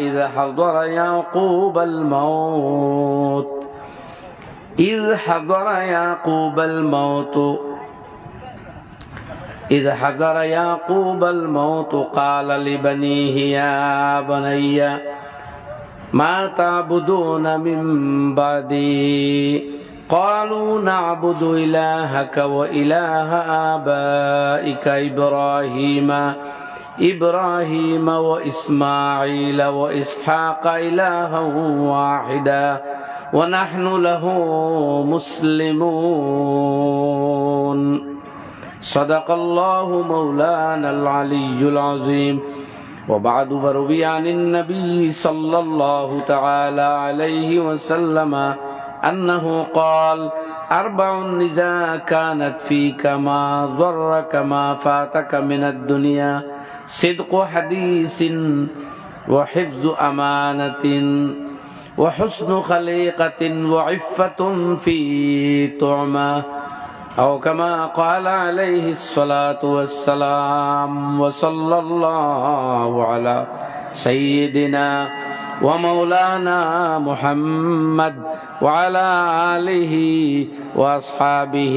إذ حضر يعقوب الموت إذ حضر يعقوب الموت قال لبنيه يا بني ما تعبدون من بعدي قالوا نعبد إلهك وإله آبائك إبراهيم وإسماعيل وإسحاق إلها واحدا ونحن له مسلمون صدق الله مولانا العلي العظيم وبعد فروي عن النبي صلى الله تعالى عليه وسلم أنه قال أربع إذا كانت فيك ما ضرك ما فاتك من الدنيا صدق حديث وحفظ أمانة وحسن خليقة وعفة في طعمة أو كما قال عليه الصلاة والسلام وصلى الله على سيدنا ومولانا محمد وعلى آله وأصحابه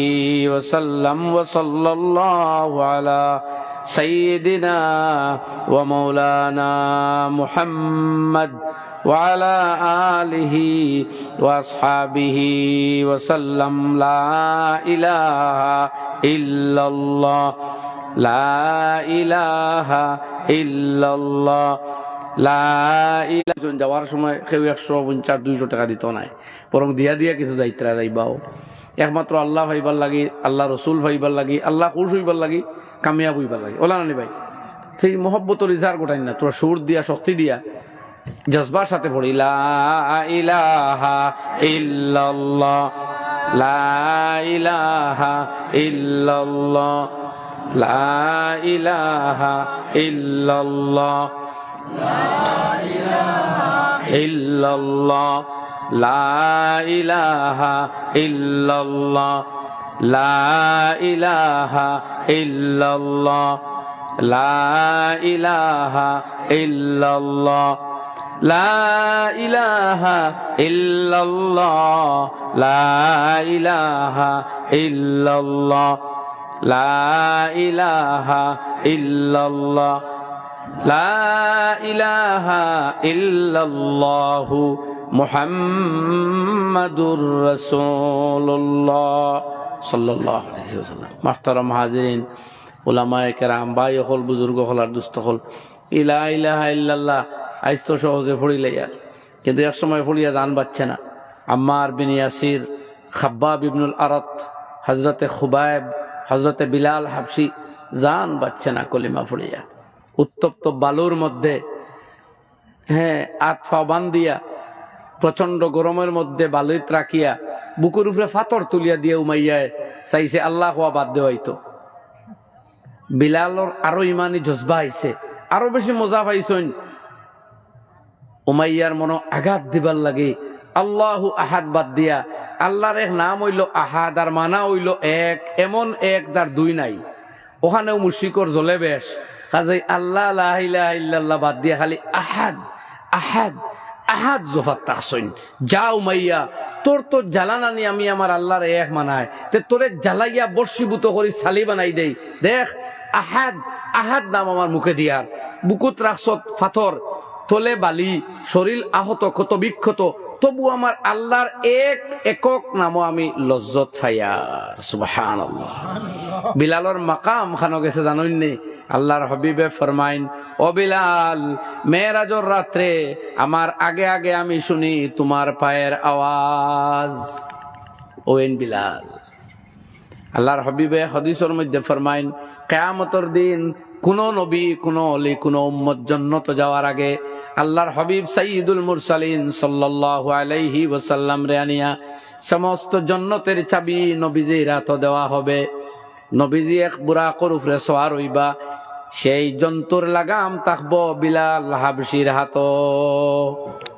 وسلم وصلى الله على سيدنا ومولانا محمد وعلى آله وأصحابه وسلم لا إله إلا الله لا إله إلا الله যাওয়ার সময় কেউ 150-200 টাকা দিত নাই, বরং দিয়া দিয়া কিছু যাইতরা যাইবাও একমাত্র আল্লাহ ভাইবার লাগি, আল্লাহ রসুল ভাইবার লাগি, আল্লাহ খুশ হইবার লাগি, কামিয়াব হইবার লাগি। ওলা নানি ভাই সেই মহব্বতর ইজহার গোটাই না, তোরা সুর দিয়া শক্তি দিয়া জজবার সাথে পড়ি লা ইলাহা ইল্লাল্লাহ লা ইলাহা ইল্লাল্লাহ লা ইলাহা ইল্লাল্লাহ ইল্লাল্লাহ লা ইলাহা ইল্লাল্লাহ লা ইলাহা ইল্লাল্লাহ লা ইলাহা ইল্লাল্লাহ লা ইলাহা ইল্লাল্লাহ লা ইলাহা ইল্লাল্লাহ লা ইলাহা ইল্লাল্লাহ লা ইলাহা ইল্লাল্লাহ মুহাম্মাদুর রাসূলুল্লাহ সাল্লাল্লাহু আলাইহি ওয়াসাল্লাম। মুহতারাম হাজিরিন, উলামায়ে কেরাম, ভাই হল, বুজুর্গ হল আর দুস্থ হল, লা ইলাহা ইল্লাল্লাহ আইজ তো সহজে পড়িলে আর, কিন্তু এক সময় পড়িয়া জান বাচ্ছে না। আম্মার বিন ইয়াসির, খাব্বাব ইবনুল আরাত, হযরতে খুবাইব, হযরতে বিলাল হাবশি জান বাচ্ছে না কলিমা পড়িয়া। উত্তপ্ত বালুর মধ্যে আতফা বান্দিয়া প্রচন্ড গরমের মধ্যে বালুত রাখিয়া বুকুর উপরে ফাতর তুলিয়া দিয়ে উমাইয়ায় চাইছে আল্লাহ হওয়া বাদ দেওয়াইতো। বিলালর আরো ইমানি জজবা আইছে, আরো বেশি মজা পাইছেন। উমাইয়ার মনো আঘাত দিবার লাগে আল্লাহু আহাদ বাদ দিয়া আল্লাহর এক নাম হইল আহাদ আর মানা হইল এক, এমন এক যার দুই নাই। ওখানেও মুশরিকর জ্বলে বেশ, কাজে আল্লাহ লা ইলাহা ইল্লাল্লাহ বাদ দিয়া খালি আহাদ আহাদ আহাদ জফাত তাকসইন। যা উমাইয়া, তোর তো জ্বালানানি আমি আমার আল্লাহর এক মানায়, তে তোরে জ্বালাইয়া বর্ষীভূত করি সালি বানাই দেই। দেখ আহাদ আহাদ নাম আমার মুখে দিয়ার, বুকুত রাখছত ফাথর, তলে বালি, শরীর আহত ক্ষত বিক্ষত, তবু আমার আল্লাহর এক একক নামও আমি লজ্জত ফাইয়ার। সুবহানাল্লাহ। বিলালর মাকাম খানো গেছে জানেননি? আল্লাহর হাবিবে ফরমাইন, ও বিলাল, মেরাজর রাত্রে আমার আগে আগে আমি শুনি তোমার পায়ের আওয়াজ। ওয়েন বিলাল। আল্লাহর হাবিবে হাদিসের মধ্যে ফরমাইন, কিয়ামতের দিন কোন নবী, কোন ওলি, কোন উম্মত জান্নাতে যাওয়ার আগে আল্লাহর হাবিব সাইয়্যিদুল মুরসালিন সাল্লাল্লাহু আলাইহি ওয়াসাল্লাম রে আনিয়া সমস্ত জান্নাতের চাবি নবীজির হাতে দেওয়া হবে। নবীজি এক বুরাকর উপরে সওয়ার হইবা, সেই জন্তুর লাগাম থাকবো বিলাল হাবশির হাত।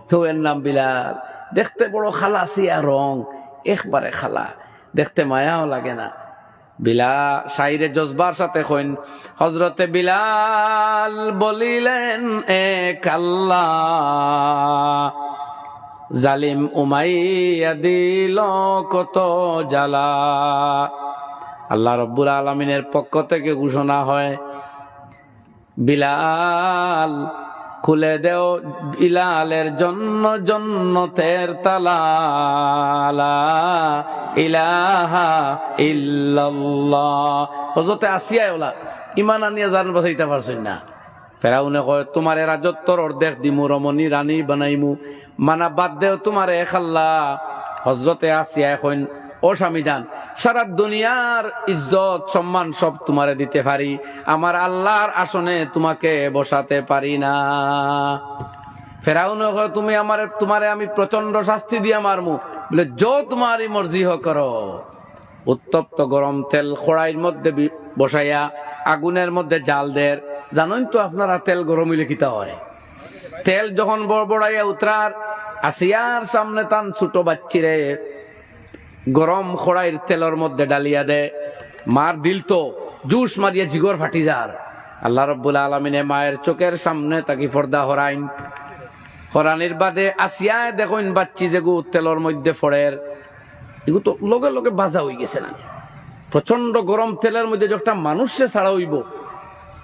তো এর নাম বিলাল। দেখতে বড় খালাসিয়া রং, একবারে খালা, দেখতে মায়াও লাগে না। বিলা শাইরে জজবার সাথে কইন হযরতে বিলাল বলিলেন এক আল্লাহ, জালিম উমাইয়া দিল কত জ্বালা। আল্লাহ রাব্বুল আলামিনের পক্ষ থেকে ঘোষণা হয়, বিলাল খুলে দেও বিলালের জন্য জন্নতের তালা, লা ইলাহা ইল্লাল্লাহ। হযরতে আসিয়া ওলা ইমান আনিয়া জান বাঁচাইতে পারছেন না। ফেরাউনে কয় তোমার রাজত্বর অর্ধেক দিমু, রমণী রানী বানাইমু, মানা বাদ দেও তোমার এক আল্লাহ। হযরতে আসিয়া কইন ও স্বামী যান, সারা দুনিয়ার ইজ্জত সম্মান সব তোমারে দিতে পারি, আমার আল্লাহর আসনে তোমাকে বসাতে পারি না। ফেরাউন তুমি তোমারে আমি প্রচন্ড শাস্তি দিয়ে মারমু, বলে যো তোমারই মর্জি হোক করো। উত্তপ্ত গরম তেল কড়াইয়ের মধ্যে বসাইয়া আগুনের মধ্যে জাল দের। জানেন তো আপনারা তেল গরম হইলে কিতা হয়? তেল যখন বড়বড়াইয়া উতরার, আসিয়ার সামনে তান ছোট বাচ্চিরে গরম খড়াইয়ের তেলের মধ্যে ডালিয়া দে, মার দিল তো জুস মারিয়া জিগর ফাটি যার। আল্লাহ রাব্বুল আলামিনে মায়ের চোখের সামনে তাকে পর্দা হরাইন। হরানির বাদে আসিয়ায় দেখুন বাচ্চি যেগু তেলের মধ্যে ফড়ের, এগু তো লগে লগে বাজা হয়ে গেছে না। প্রচন্ড গরম তেলের মধ্যে একটা মানুষে ছাড়া হইব,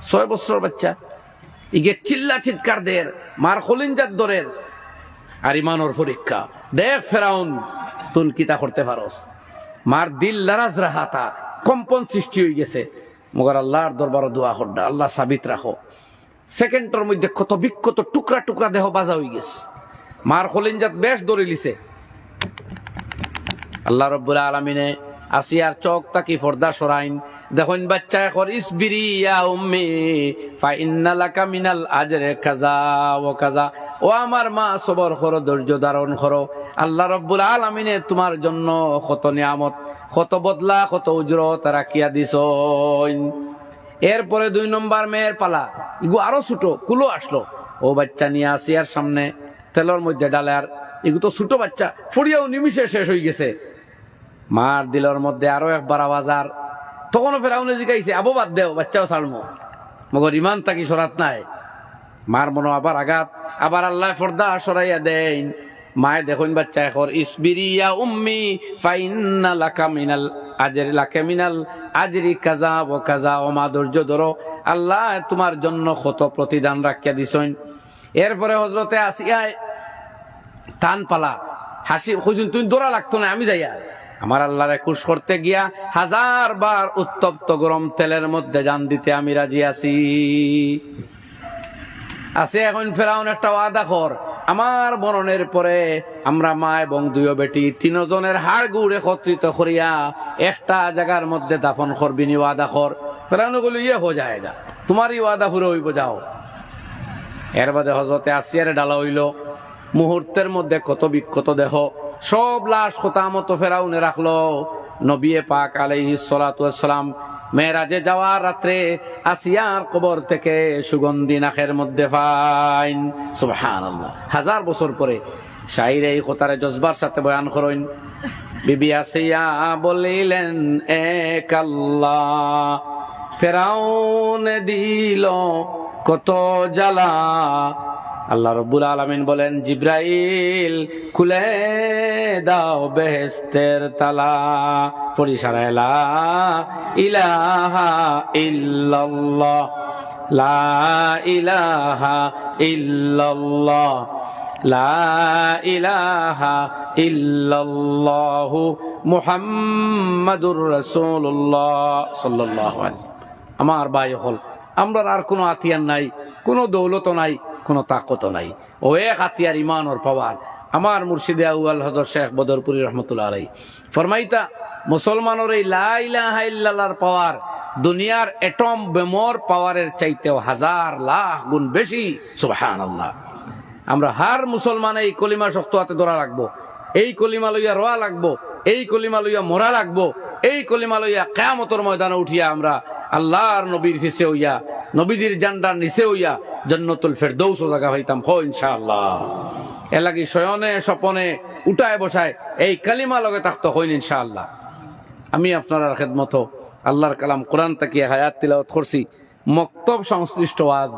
6 বছর বাচ্চা, ইগে চিল্লা চিৎকার দের, মার খলিঞ্জাত দরের। আর ইমানোর পরীক্ষা দেখ ফেরাউন তুন কিতা করতে পারস। মার দিল লারাজ রাহাতা, কম্পন সৃষ্টি হয়ে গেছে। মগর আল্লাহর দরবার দোয়া করডা, আল্লাহ সাবিত রাখো। সেকেন্ডের মধ্যে কত বিক্ষত টুকরা টুকরা দেহ বাজা হয়ে গেছে। মার খলিঞ্জাত বেশ দৌড়ে লিছে। আল্লাহ রাব্বুল আলামিনে আসিয়ার চোখ তাকি পর্দা সরাইন। দেখুন বাচ্চা এখন ইসবিরি ইয়া উম্মি ফা ইন্না লাকা মিনাল আজরে কাযা ওয়া কাযা। ও আমার মা সবর করো, ধৈর্য ধারণ করো। আল্লাহ রাব্বুল আলামিনে তোমার জন্য কত নিয়ামত, কত বদলা, কত উজরত রাখিয়া দিছেন। এরপরে 2 নম্বর মেয়ের পালা, ইগু আরো ছোট কুলো আসলো। ও বাচ্চা নিয়ে আসিয়ার সামনে তেলের মধ্যে ডালার, ইগু তো ছোট বাচ্চা, ফুড়িয়াও নিমিষে শেষ হয়ে গেছে। মার দিলের মধ্যে আরো একবার আওয়াজার। তখনও ফেরাউনে জিগাইছে আবু বাদ দেও, বাচ্চাও ছাড়মো, মগর ইমান তাকি সরাত নাই। মার মনো আবার আঘাত, আবার আল্লাহ পর্দা সরাইয়া দেন। মায়ে দেখুন বাচ্চা এখন ইসবিরি ইয়া উম্মি ফা ইন্না লাকা মিনাল আজরি লাকা মিনাল আজরি কাযা ওয়া কাযা। ও মা ধৈর্য ধরো, আল্লাহ তোমার জন্য কত প্রতিদান রাখিয়া দিছেন। এরপরে হযরতে আসিয়ায় টান পালা, হাসি খুঁজুন, তুমি দৌড়া লাগতো না, আমি যাইয়া আমার আল্লাহরে খুশ করতে গিয়া 1000 বার উত্তপ্ত গরম তেলের মধ্যে জান দিতে আমি রাজি আছি। আছে এখন ফেরাউন একটা ওয়াদা কর, আমার মরণের পরে আমরা মা এবং 2 বেটি 3 জনের হাড় গুড় একত্রিত করিয়া একটা জায়গার মধ্যে দাফন করবি নি, ওয়াদা কর। ফেরাউন বলি ইয়ে হয়ে যায়গা, তোমারই ওয়াদা পুরো হইব, যাও। এর বাদে হযরতে আসিয়ারে ডালা হইল। মুহূর্তের মধ্যে কত বিক্ষত দেহ, সব লাশ খোতা মতো ফেরাউনে রাখলো। নবী পাক আলাইহিস সালাতু ওয়াস সালাম মেরাজে যাওয়ার রাত্রে আসিয়ার কবর থেকে সুগন্ধি নাকের মধ্যে পাইন। সুবহানাল্লাহ। 1000 বছর পরে শাইরে এই কথারে জজবার সাথে বয়ান করেন। বিবি আসিয়া বলিলেন এক আল্লাহ, ফেরাউন দিল কত জ্বালা। আল্লাহ রাব্বুল আলামিন বলেন, জিব্রাইল খুলে দাও বেহেশতের তালা। পরিসারা লা ইলাহা ইল্লাল্লাহ, লা ইলাহা ইল্লাল্লাহ, লা ইলাহা ইল্লাল্লাহু মুহাম্মাদুর রাসূলুল্লাহ সাল্লাল্লাহু আলাইহি। আমার ভাই হল, আমরা আর কোনো আতিয়ার নাই, কোনো দৌলত নাই, কোনো তাকত নাই। ও এক হাতিয়ার ইমানের পাওয়ার। আমার মুর্শিদে আউয়াল হযরত শেখ বদরপুরি রহমতুল্লাহ আলাইহি ফরমাইতা, মুসলমানের এই লা ইলাহা ইল্লাল্লাহর পাওয়ার দুনিয়ার এটম বোমার পাওয়ারের চাইতেও 1000 লাখ গুণ বেশি। সুবহানাল্লাহ। আমরা হার মুসলমান এই কলিমা শক্ত হাতে ধরা রাখবো, এই কলিমা লইয়া রোয়া লাগবো, এই কলিমা লইয়া মরা লাগবো, এই কলিমা লইয়া কিয়ামতের ময়দানে উঠিয়া আমরা আল্লাহর নবীর পিছে হইয়া, নবীদের জান্ডার নিচে হইয়া জান্নাতুল ফেরদৌস জায়গা হইতাম হ ইনশাআল্লাহ। এ লাগি শয়নে স্বপনে উঠায় বসায় এই কালিমা লগে থাকতে হইন ইনশাআল্লাহ। আমি আপনার খেদমত আল্লাহর কালাম কোরআন তাকিয়ে হায়াত তিলাওয়াত করছি মক্তব সংশ্লিষ্ট ওয়াজ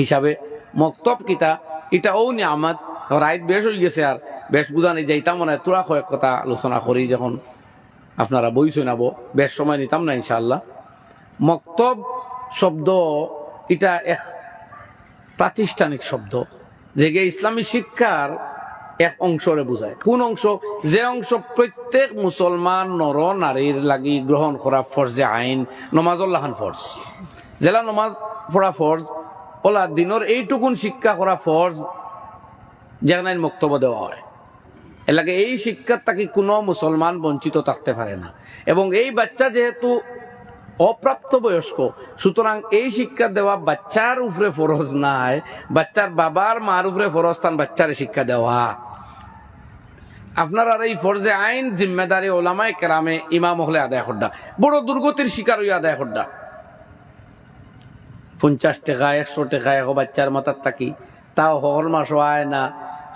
হিসাবে। মক্তব কিতা এটা ও নিয়ামত রাইত বেশ হয়ে গেছে আর বেশ বুঝানি যাইতাম মনে হয় তোরা কয়েক কথা আলোচনা করি যখন আপনারা বই শোনাবো বেশ সময় নিতাম না ইনশাআল্লাহ। মক্তব শব্দ এটা এক প্রাতিষ্ঠানিক শব্দ যেগে ইসলামী শিক্ষার এক অংশরে বোঝায়। কোন অংশ? যে অংশ প্রত্যেক মুসলমান নর নারীর লাগি গ্রহণ করা ফরজে আইন, নমাজুল্লাহান ফরজ, জেলা নমাজ পড়া ফরজ, ওলা দিনের এইটুকুন শিক্ষা করা ফরজ, যেখানে বক্তব্য দেওয়া হয় এলাকে এই শিক্ষার তাকে কোনো মুসলমান বঞ্চিত থাকতে পারে না। এবং এই বাচ্চা যেহেতু অপ্রাপ্ত বয়স্ক, সুতরাং এই শিক্ষা দেওয়া বাচ্চার উপরে ফরজ নাই, বাচ্চার বাবার মার উপরে ফরজ তান বাচ্চারে শিক্ষা দেওয়া। আপনার আর এই ফরজে আইন জিম্মেদারি ওলামায়ে কেরামে ইমাম হলে আদায় করডা, বড় দুর্গতির শিকার হইয়া আদায় করডা। 50 টাকা 100 টাকা এক বাচ্চার মাথার থাকি, তাও হর মাসও আয় না,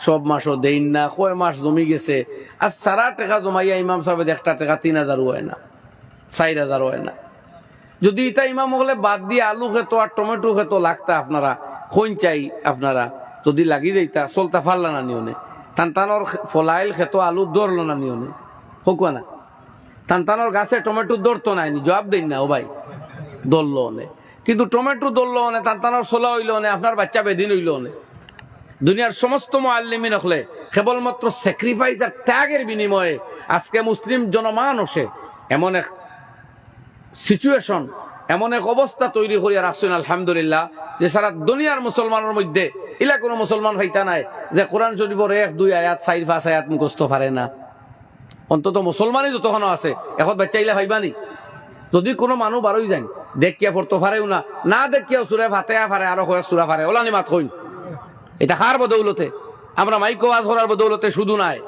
সব মাসও দেন না, কয় মাস জমি গেছে আর সারা টাকা জমাইয়া ইমাম সাহেব 1 টাকা 3000 হয় না, 4000 হয় না। যদি এটা ইমাম হলে বাদ দিয়ে আলু খেতো আর টমেটো খেতো লাগতা, আপনারা কোন চাই আপনারা যদি লাগি দিতা চলতা ফারলা না নিয়নে, টানটানোর ফলাইল খেতো আলু দৌড়লো না নিয়নে হোক না, টানটানোর গাছে টমেটো দৌড়তো না, জবাব দিন না ও ভাই দৌড়লো অনে, কিন্তু টমেটো দৌড়লো অনে, টানটানোর সোলা হইলো অনে, আপনার বাচ্চা বেদিন হইলো অনে। দুনিয়ার সমস্ত মুআল্লিমিন হলে কেবলমাত্র স্যাক্রিফাইস আর ত্যাগের বিনিময়ে আজকে মুসলিম জনমানসে এমন এক সিচুয়েশন, এমন এক অবস্থা তৈরি করিয়া রাখছেন আলহামদুলিল্লাহ, যে সারা দুনিয়ার মুসলমানের মধ্যে ইলা কোনো মুসলমান হইতা নাই যে কোরআন শরীফের 1-2 আয়াত 4-5 আয়াত মুখস্থ পারে না। অন্তত মুসলমানই যতক্ষণ আছে এখন বাচ্চা ইলা ভাইবানি। যদি কোনো মানুষ বারোই যান দেখিয়া পড়তে পারেও না, না দেখিয়াও সুরে ফাতেহা পারে, আরো কয়েক সুরা পারে, ওলা নিমাত কইন। এটা কার বদৌলতে? আমরা মাইকো ওয়াজ করার বদৌলতে শুধু নাই,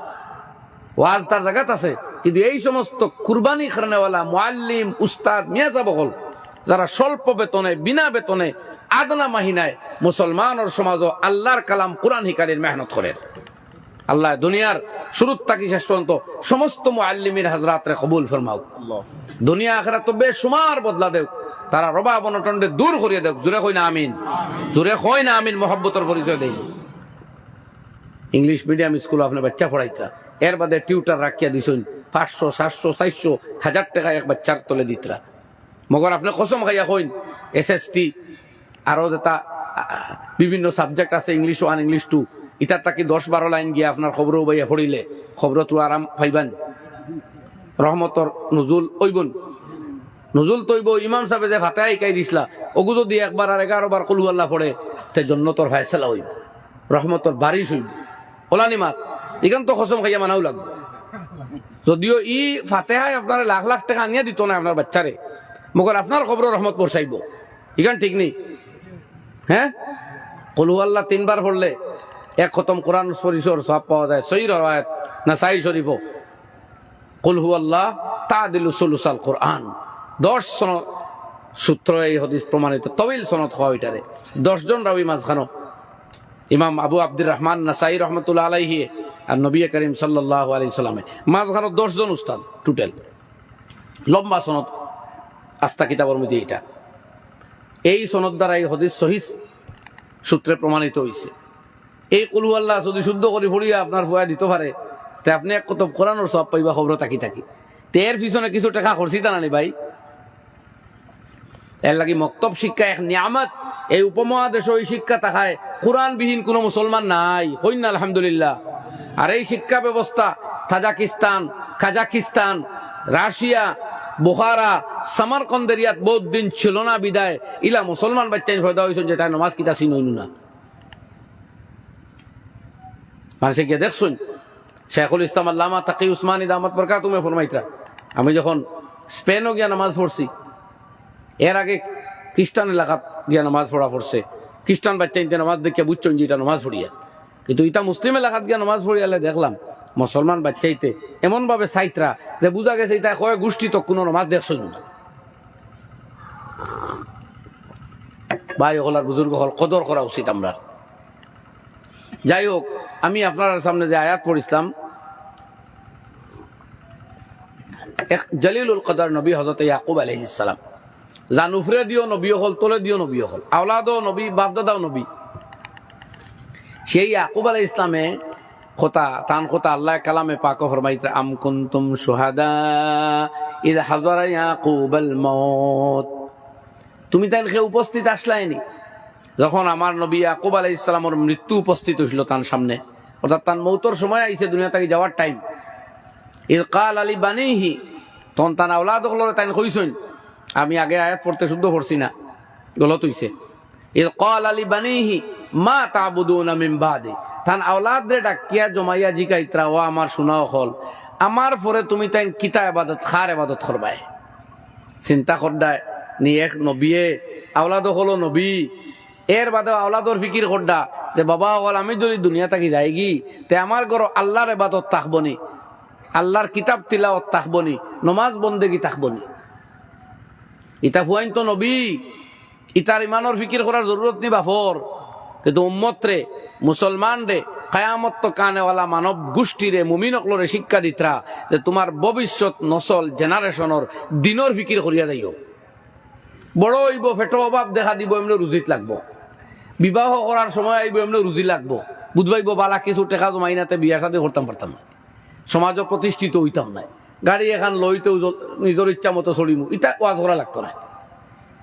ওয়াজ তার জায়গাত আছে, কিন্তু এই সমস্ত কুরবানি খানেওয়ালা মুআল্লিম উস্তাদ মিয়াজা বকল যারা স্বল্প বেতনে বিনা বেতনে আদনা মাহিনায় মুসলমানের সমাজ আল্লাহর কালাম কোরআন হিকারির মেহনত করেন, আল্লাহ দুনিয়ার শুরুত থাকি শেষ পর্যন্ত সমস্ত মুআল্লিমির হাজরাতরে কবুল ফরমাও। দুনিয়া আখিরাত তো বেশুমার বদলা দেও, তারা রবা বনটন্ডে দূর করিয়ে দেও। জোরে কই না আমিন, জোরে কই না আমিন। মোহাব্বতের পরিচয় দেই। ইংলিশ মিডিয়াম স্কুল আপনার বাচ্চা পড়াইতা, এর বাদে টিউটার রাখিয়া দিছেন 500 700 400 1000 টাকা এক বাচ্চার তলে দিতরা। মগর আপনি কসম খাইয়া কইন এসএসটি আরো যেটা বিভিন্ন সাবজেক্ট আছে, ইংলিশ 1 ইংলিশ 2, ইটার তাকে 10-12 লাইন গিয়া আপনার খবরও বাইয়া পড়িলে খবর তো আরাম পাইবান। রহমতর নজুল ওইবন, নজুল তৈব। ইমাম সাহেব যে ফাতে শিকাই দিছিলা ওগু যদি একবার আর 11 বার কুল আল্লাহ পড়ে তে জন্নতর ফায়সালা হইব, রহমতর বারিশ হইব। ওলা নিমাত এখান তো কসম খাইয়া মানাও লাগবে। যদিও ই ফাতেহায় আপনার লাখ লাখ টাকা আনিয়া দিত না আপনার বাচ্চারে, মগর আপনার খবর রহমত বর্ষাইব, এখান ঠিক নেই। হ্যাঁ, কুল আল্লাহ 3 বার পড়লে 1 খতম কোরআন শরীফের সওয়াব পাওয়া যায়। সহিহ riwayat নাসাই শরীফ, কুল হুয়াল্লাহ তাদিলু সুলুসাল কোরআন। 10 সনদ সূত্র এই হাদিস প্রমাণিত, তবিল সনদ হয় ওইটারে। 10 জন রাবী মাঝখানো ইমাম আবু আব্দুর রহমান নাসাই রহমতুল্লাহ আলাইহি আর নবী করিম সাল্লাল্লাহু আলাইহি সাল্লামে মাঝখানো 10 জন উস্তাদ টোটাল। লম্বা সনদ আস্থা কিতাবের মধ্যে এটা। এই সনদ দ্বারা এই হাদিস সহিহ সূত্রে প্রমাণিত হয়েছে। এই কুল হুয়াল্লাহ যদি শুদ্ধ করে পড়িয়া আপনার ফুয়া দিতে পারে তে আপনি 1 খতম কোরআনের সওয়াব পাইবা খবর থাকি থাকি। এর পিছনে কিছু টাকা খরচি তা নানি ভাই। এর লাগি মক্তব শিক্ষা এক নিয়ামত। এই উপমহাদেশে ওই শিক্ষা থাকায় কোরআনবিহীন কোনো মুসলমান নাই, হইন না আলহামদুলিল্লাহ। আর এই শিক্ষা ব্যবস্থা তাজিকিস্তান, কাজাকিস্তান, রাশিয়া, বুখারা, সামারকন্দের ইয়াত বহুত দিন ছিল না বিদায় ইলা মুসলমান বাচ্চাই ফয়দা হয়েছেন যে তাই নমাজ কিতা চিনইনু না। মানুষে গিয়ে দেখছুন শেখুল ইসলাম আল্লামা তাকি উসমানী দামাত বরকাতুহু ফরমাইতরা, আমি যখন স্পেনও গিয়া নামাজ পড়ছি, এর আগে খ্রিস্টান এলাকাত গিয়া নামাজ পড়া পড়ছে, খ্রিস্টান বাচ্চা ইনতে নামাজ দেখিয়া বুঝছেন যে এটা নামাজ পড়িয়া, কিন্তু এটা মুসলিম এলাকাত গিয়া নামাজ পড়িয়ালে দেখলাম মুসলমান বাচ্চাইতে এমন ভাবে সাইতরা যে বুঝা গেছে এটা কয় গোষ্ঠী তো কোনো নামাজ দেখছই না। ভাই হলার বুজুর্গ হল কদর করা উচিত আমরা। যাই হোক, আমি আপনার সামনে যে আয়াত পড়িছিলাম এক জলিলুল কদর নবী হযরত ইয়াকুব আলাইহিস সালাম, জানুফরে দিও নবী হল, তোলে দিও নবী হল, আওলাদও নবী, বাপদাদাও নবী। সেই ইয়াকুব আলাইহিস ইসলামে কথা তান কথা আল্লাহ কালামে পাক ফরমাইতে, আম কুনতুম শুহাদা ইয হাযারা ইয়াকুবাল মাউত, তুমি তাইনকে উপস্থিত আসলাইনি যখন আমার নবী ইয়াকুব আলাইহিস সালামের মৃত্যু উপস্থিত হইছিল তার সামনে, অর্থাৎ তার মৌতর সময় আইছে, দুনিয়া থেকে যাওয়ার টাইম। ইয ক্বাল আলি বানিহি, তখন তার আওলাদ হলো তাইন কইছেন, আমি আগে আয়াত পড়তে শুদ্ধ পড়ছি না, গলত হইছে। ইয ক্বাল আলি বানিহি মা তা'বুদুনা মিন বাদি, তান আওলাদ রে ডাকিয়া জমাইয়া জিকাইত্রা, ও আমার শোনাও হল, আমার পরে তুমি তাই কিতা ইবাদত, খার ইবাদত করবাই। চিন্তা করডায় নি এক নবীয়ে আওলাদ হলো নবী, এর বাদে আওলাদর ফিকির করডা যে বাবা হল আমি যদি দুনিয়া থাকি যাইগি তে আমার ঘর আল্লাহর ইবাদত থাকবনি, আল্লাহর কিতাব তিলাওয়াত থাকবনি, নমাজ বন্দেগি থাকবনি। ইতা হুয়াইন তো নবী, ইতার ইমানের ফিকির করার জরুরত নি বাফর, কিন্তু উম্মত রে, মুসলমান রে, কায়ামত তো কানেওয়ালা মানব গোষ্ঠীরে, মুমিনকলরে শিক্ষা দিতরা যে তোমার ভবিষ্যৎ নসল জেনারেশনের দিনের ফিকির করিয়া যাইও। বড় হইব, ফেটো অভাব দেখা দিব, এমনি রুজিত লাগবো, বিবাহ করার সময় আইব, এমনি রুজি লাগবো, বুঝবাইব বালা কিছু টেকা জমাই নাতে বিয়া শাদী করতাম পারতাম না, সমাজ প্রতিষ্ঠিত হইতাম না, গাড়ি এখান লইতেও নিজের ইচ্ছা মতো চলিমু, ইটা ওয়াজ করা লাগতো না।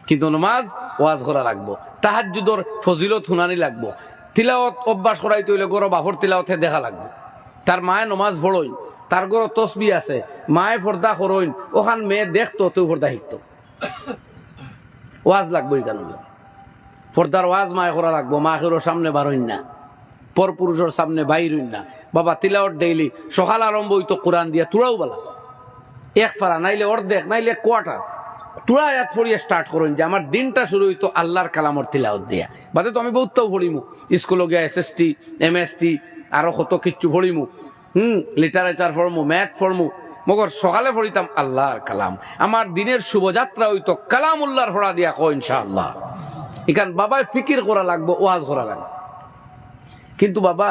কিন্তু নমাজ ওয়াজ করা লাগবো, তাহাজ্জুদর ফজিলত শুনানি লাগবো, তিলাওয়াত অভ্যাস করাইতে হইলে গরো বাপর তিলাওয়াতে দেখা লাগবে। তার মায়ে নমাজ পড়ইন, তার গরো তসবি আছে, মায়ে পর্দা করইন, ওখান মেয়ে দেখতো তুই পর্দা শিখতো, ওয়াজ লাগবো। এই কারণে পর্দার ওয়াজ মায়ে করা লাগবো, মায়ের সামনে বারইন না, পর পুরুষের সামনে বাইরইন না। বাবা তিলাওয়াত ডেইলি সকাল আরম্ভ হইতো কোরআন দিয়া, তুরাও বলা এক পারা, নাইলে অর্ধেক, নাইলে কোয়ার্টার, তুরা আয়াত পড়িয়ে স্টার্ট করুন যে আমার দিনটা শুরু হইতো আল্লাহর কালামর তিলাওয়াত দিয়া। বাদে তো আমি বহুতটাও পড়িমু, স্কুলে গিয়া SST MST আরো কত কিচ্ছু পড়িমু, লিটারেচার পড়মু, ম্যাথ পড়মু, মগর সকালে পড়িতাম আল্লাহর কালাম। আমার দিনের শুভযাত্রা হইতো কালামুল্লাহর পড়া দিয়া কো ইনশাআল্লাহ। এখান বাবায় ফিকির করা লাগবো, ওয়াজ করা লাগবে। কিন্তু বাবা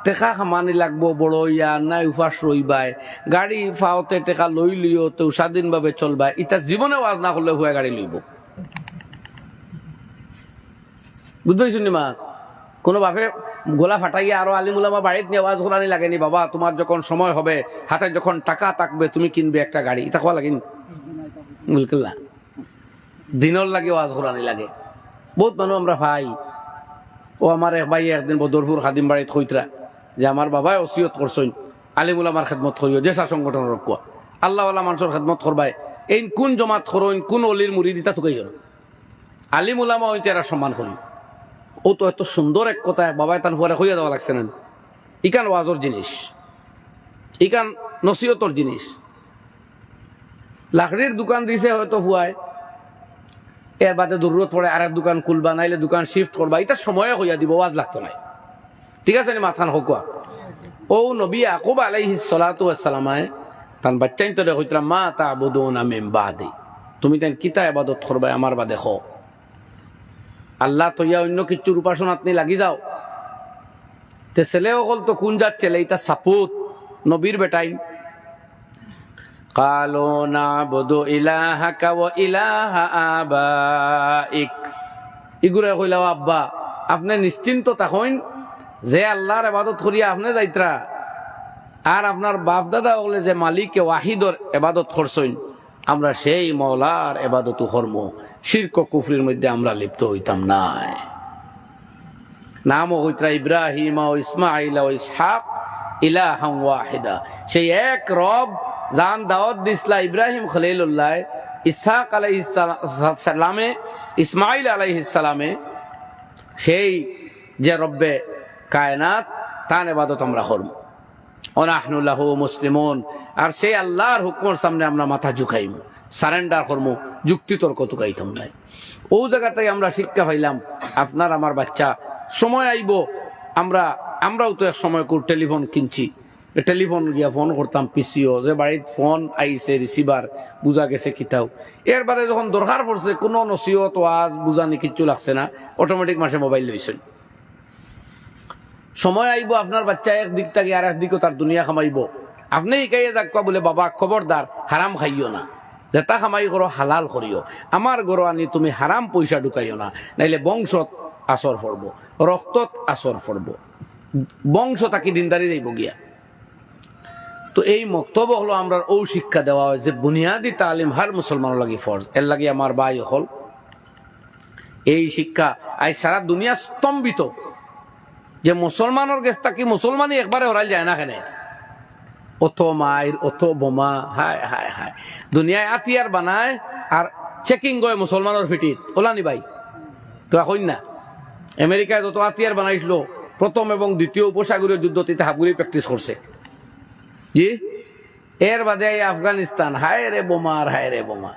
টেকা খামানি লাগবো, বড় ইয়া নাই উপাস রইবাই, গাড়ি ফাওতে টেকা লই লিও তো স্বাধীনভাবে চলবাই, এটা জীবনে ওয়াজ না করলে হুয়া গাড়ি লইব। বুঝতে পারছি মা, কোনো বাপে গোলা ফাটাইয়া আরো আলিমুলামা বাড়িতে নিয়ে ওয়াজ করানি লাগেনি, বাবা তোমার যখন সময় হবে, হাতে যখন টাকা থাকবে, তুমি কিনবে একটা গাড়ি, এটা কোয়া লাগেনি? মুলকিল্লা দিনের লাগে ওয়াজ করানি লাগে। বহুত মানুষ আমরা ভাই, ও আমার এক ভাই একদিন বদরপুর খাদিম বাড়িতে কইতরা যে আমার বাবাই ওসিয়ত করছেন আলিমুলামার খেদমত করিও, জেসা সংগঠনের রক্ষা আল্লাহওয়ালা মানুষের খেদমত করবাই, এই কোন জমাত করইন, কোন অলির মুড়ি দিতা তোকে আলিমুলামা হইতে এরা সম্মান করি। ও তো এত সুন্দর এক কথা বাবাই তার পরে হইয়া দেওয়া লাগছে না। ইকান ওয়াজর জিনিস, ইকান নসিহতর জিনিস। লাকড়ির দোকান দিছে হয়তো হুয়ায়, এর বাদে জরুরত পড়ে আরেক দোকান খুলবা, নাইলে দোকান শিফট করবা, এটা সময়ে হইয়া দিব, ওয়াজ লাগতো নাই। ঠিক আছে নি মাথান হকুয়া। ও নবী ইয়াকুব আলাইহিস সালাতু ওয়াস সালামায় তান বাচ্চাইন তো কইতরা মা তা'বুদুনা মিন বাদি, তুমি তাই কিতা ইবাদত করবা আমার বাদে খো, আল্লাহ তো ইয়া অন্য কিছুর উপাসনাত নি লাগি যাও। তে ছেলেও কল তো কোন জাত ছেলে, এটা সাপুত নবীর বেটাই। কালো না'বুদু ইলাহাকা ওয়া ইলাহা আবাইক, ইগুরা কইলাও আব্বা আপনি নিশ্চিন্ত থাকুন যে আল্লাহর ইবাদত করিয়া আপনি যাইতরা, আর আপনার বাপ দাদা বলে যে মালিকে ওয়াহিদর ইবাদত করছেন, আমরা সেই মওলার ইবাদত করব, শিরক ও কুফরির মধ্যে আমরা লিপ্ত হইতাম না। নাম হইতরা ইব্রাহিম ও ইসমাইল ও ইসহাক ইলাহান ওয়াহিদা, সেই এক রব জান দাওয়াত দিসলা ইব্রাহিম খলিলুল্লাহ, ইসহাক আলাইহিস সালামে, ইসমাইল আলাইহিস সালামে, সেই যে রব্বে কায়নাত তার ইবাদত আমরা করব। ওয়ানাহনু লাহু মুসলিমুন, আর সেই আল্লাহর হুকুমের সামনে আমরা মাথা ঝুঁকাইম, সারেন্ডার করবো, যুক্তি তর্ক তুকাইতাম নাই। ও জায়গাটাই আমরা শিক্ষা পাইলাম। আপনার আমার বাচ্চা সময় আইব, আমরাও তো এক সময় টেলিফোন কিনছি, টেলিফোন গিয়া ফোন করতাম, পিসিও যে বাড়ির ফোন আইছে রিসিভার বুঝা গেছে কিতাও। এর বাদে যখন দরকার পড়ছে কোনো নসিহত ওয়াজ বুঝানি কিচ্ছু লাগছে না, অটোমেটিক মাসে মোবাইল লইছেন। সময় আইব আপনার বাচ্চা একদিক থেকে আর একদিকে তার দুনিয়া কামাইব, আপনি ইকাইয়ে যাকবা বলে বাবা খবরদার হারাম খাইও না, যেটা খামাই করো হালাল করিও, আমার গরো আনি তুমি হারাম পয়সা ঢুকাইও না, নাইলে বংশত আসর পড়ব, রক্তত আসর পড়ব, বংশ তাকে দিনদারি যাইব গিয়া। তো এই মক্তব্য হলো আমরা ও শিক্ষা দেওয়া হয় যে বুনিয়াদি তালিম হার মুসলমানের লাগি ফরজ। এর লাগি আমার ভাই হল এই শিক্ষা আজ সারা দুনিয়া স্তম্ভিত যে মুসলমানের গেছটা কি মুসলমানই একবারে হরাই যায় না, কেন অত মায়ের অত বোমা, হায় হায় হায়, দুনিয়ায় আতিয়ার বানায় আর চেকিং গয় মুসলমানের ফিটিত ওলানি ভাই। তো এখন না আমেরিকায় যত আতিয়ার বানাইছিল প্রথম এবং দ্বিতীয় উপসাগরীয় যুদ্ধ তিতে হাফগুলি প্র্যাকটিস করছে জি। এর বাদে আফগানিস্তান, হায় রে বোমা আর হায় রে বোমা,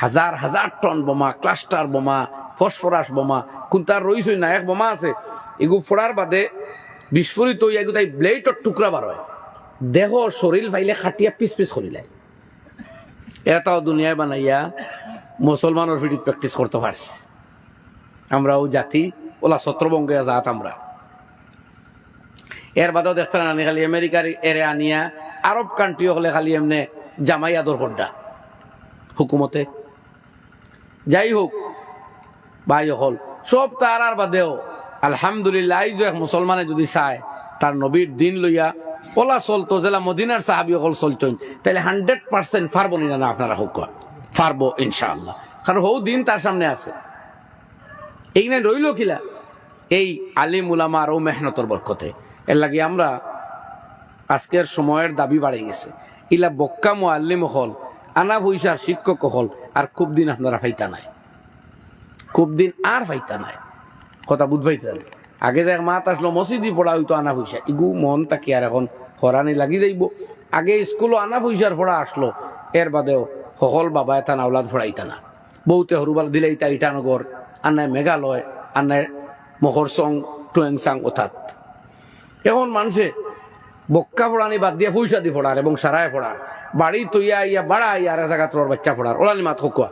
হাজার হাজার টন বোমা, ক্লাস্টার বোমা, ফসফরাস বোমা, কোনটার রইছই না এক বোমা আছে এগু ফোড়ার বাদে বিস্ফোরিত হইয়া এগু তাই ব্লেডর টুকরা বার হয়, দেহ শরীর ভাইলে খাটিয়া পিস পিস করিলাই। এটাও দুনিয়ায় বানাইয়া মুসলমানের ফিটিত প্র্যাকটিস করতে পারছি। আমরাও জাতি ওলা ছত্রবঙ্গে জাত আমরা। এর বাদেও দেখতে না খালি আমেরিকার এরে আনিয়া আরব কান্ট্রি হলে খালি এমনি জামাই আদর হড্ডা হুকুমতে। যাই হোক ভাই হল সব তার আর বাদেও আলহামদুলিল্লাহ এই যে মুসলমানে যদি চায় তার নবীর দিন লইয়া ওলা চলতো, জেলা মদিনার সাহাবি হল চলছেন, তাহলে 100% পারবো না আপনারা হোক পারবো ইনশাআল্লাহ, কারণ হৌ দিন তার সামনে আছে। এইখানে রইল কিলা এই আলিম উলামার ও মেহনতর বরকতে। এর লাগে আমরা আজকের সময়ের দাবি বাড়ে গেছে, ইলা বক্কা মুআল্লিম হল আনা পয়সার শিক্ষক হল আর খুব দিন আপনারা ফাইতা নাই, খুব দিন আর ফাইতা নাই, কথা বুঝবাইতে। আগে দেখ মাত আসলো মসজিদি পড়া হইতো আনা পয়সা, ইগু মন তাকি আর এখন হরানি লাগি যাইব। আগে স্কুলও আনা পয়সার পড়া আসলো, এর বাদেও সকল বাবা এটা না ওলাদ ফড়াইতা না, বহুতে হরুবাল দিলে ইটা ইটানগর, আন্নায় মেঘালয়, আন্নায় মহরসং টুয়েংসাং অর্থাৎ। এখন মানুষে বক্কা পড়ানি বাদ দিয়ে পয়সা দিয়ে পড়ার এবং সারায় পড়ার, বাড়ি তৈয়া ইয়া বাড়া আর জায়গা তোর বাচ্চা পড়ার ওলানি মাত হকুয়া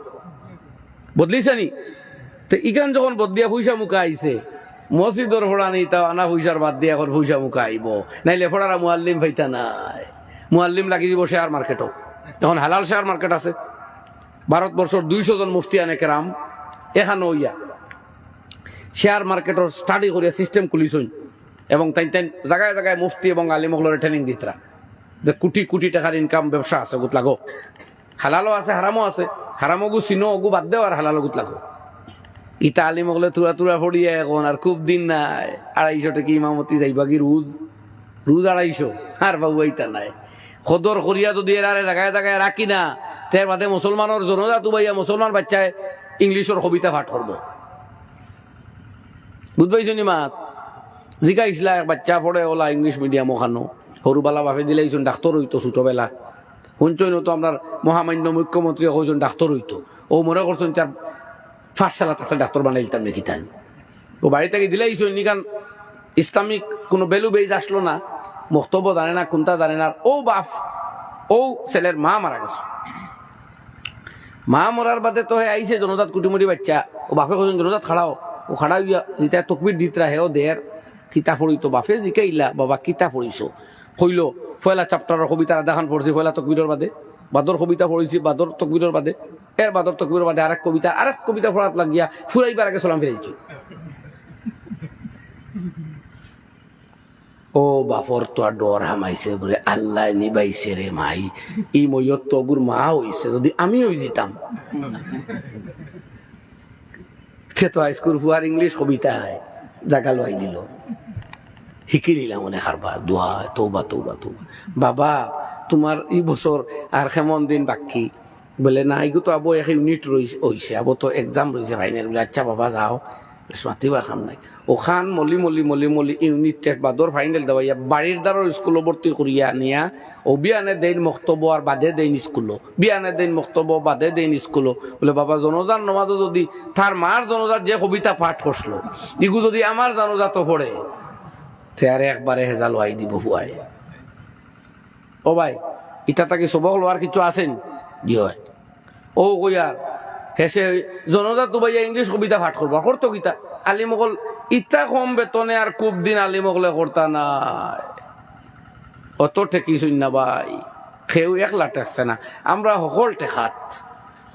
বদলিছে নি। তো ইখান যখন বদলিয়া পয়সা মুখা আইছে মসজিদর পড়ানি তা আনা পয়সার বাদ দিয়ে এখন পয়সা মুখা আইব, নাইলে পড়ারা মুআল্লিম ভাইতা নাই। মুআল্লিম লাগি দিব শেয়ার মার্কেটও, এখন হালাল শেয়ার মার্কেট আছে। ভারতবর্ষের 200 জন মুফতি আনে কেরাম এখানে ইয়া শেয়ার মার্কেটের স্টাডি করিয়া সিস্টেম খুলিছই এবং তাই তাই জায়গায় জায়গায় মুফতি এবং আলিমগুলোর ট্রেনিং দিতরা যে কোটি কোটি টাকার ইনকাম ব্যবসা আছে, গুত লাগো। হালালও আছে হারামও আছে, হারামগু চিনো ওগু বাদ দেও আর হালাল গুত লাগো। ইটা আলিমগুলো তুরা তুরা ফড়িয়ে এখন আর খুব দিন নাই 250 টাকা ইমামতি যাইবা কি রোজ রোজ 250, আর বাবু এইটা নাই। খদর করিয়া যদি এরারে জায়গায় জায়গায় রাখি না, তার বাদে মুসলমানের জনজাত ভাইয়া মুসলমান বাচ্চায় ইংলিশের কবিতা পাঠ করবো, বুঝবাইছো নি মাত। জিকাইছিলা এক বাচ্চা পড়ে ওলা ইংলিশ মিডিয়াম ওখানো, সরুবেলা বাপে দিলেইছুন ডাক্তার হইতো, ছোটবেলা শুনছই তো আপনার মহামান্য মুখ্যমন্ত্রী কইছেন ডাক্তার হইতো, ও মনে করছেন তার পাঠশালা থাকলে ডাক্তার বানাই দিতাম নাকি তাই। ও বাড়ি থেকে দিলেইছুন নিকান ইসলামিক কোনো বেলু বেজ আসলো না, বক্তব্য জানে না, কোনটা জানে না। ও বাপ ও ছেলের মা মারা গেছে, মা মরার বাদে তো আইসে জনজাত কুটিমুটি বাচ্চা, ও বাপে কইছেন জনজাত খাড়াও, ও খাড়াও যেটা তকবির দিতরা হেও দের কিতা পড়িত। বাপে জিকাইলা বাবা কিতা পড়িছো, হইল পয়লা চ্যাপ্টারের কবিতা দেখান পড়ছি, পয়লা তকবিরের বাদে বাদর কবিতা পড়েছি, বাদর তকবিরের বাদে এর বাদর তকবিরের বাদে আরেক কবিতা পড়াত লাগিয়া ফুরাইবার আগে সালাম ফিরাইছি। ও বাপর তো আর ডর হামাইছে বলে আল্লাহ নিবাইছে রে মাই, ই ময়ত তো গুর মা হইছে, যদি আমি হই যেতাম তো হাইস্কুল ফুয়ার ইংলিশ কবিতা জাগা লই দিল, শিখি নিলাম মনে খারবা দোয়া তৌবা তৌবা তৌবা। বাবা তোমার এই বছর আর কেমন দিন বাকি? বলে না এগু তো আবো এক ইউনিট রয়েছে, আবো তো এক্সাম রয়েছে ফাইনাল। বলে আচ্ছা বাবা যাও, মাতিবার খাম নাই। ওখান মলি মলি মলি মলি ইউনিট টেস্ট বাদর ফাইনাল দেওয়াইয়া বাড়ির দ্বারা স্কুল ভর্তি করিয়া নিয়া ও বিয়ানে দেন মক্তব্য আর বাদে দেন স্কুলো, বিয়ানে দেন মক্তব্য বাদে দেন স্কুলো। বলে বাবা জনজার নমাজও যদি তার মার জনজাত যে কবিতা পাঠ করছিল ইগু যদি আমার জনজাত পড়ে তে আর একবারে হেজাল ওয়াই দিব হুয়াই। ও ভাই এটা তাকে সবক লোয়ার কিছু আছেন জি হয় ও কইয়ার হেসে জনজাত ভাইয়া ইংলিশ কবিতা পাঠ করবো করতো গীতা আলিমকল ইটা কম বেতনে আর খুব দিন আলিমকলে করতা নাই। অত ঠেকিছুন না ভাই, কেউ একলা টেকছে না, আমরা সকল টেকাত,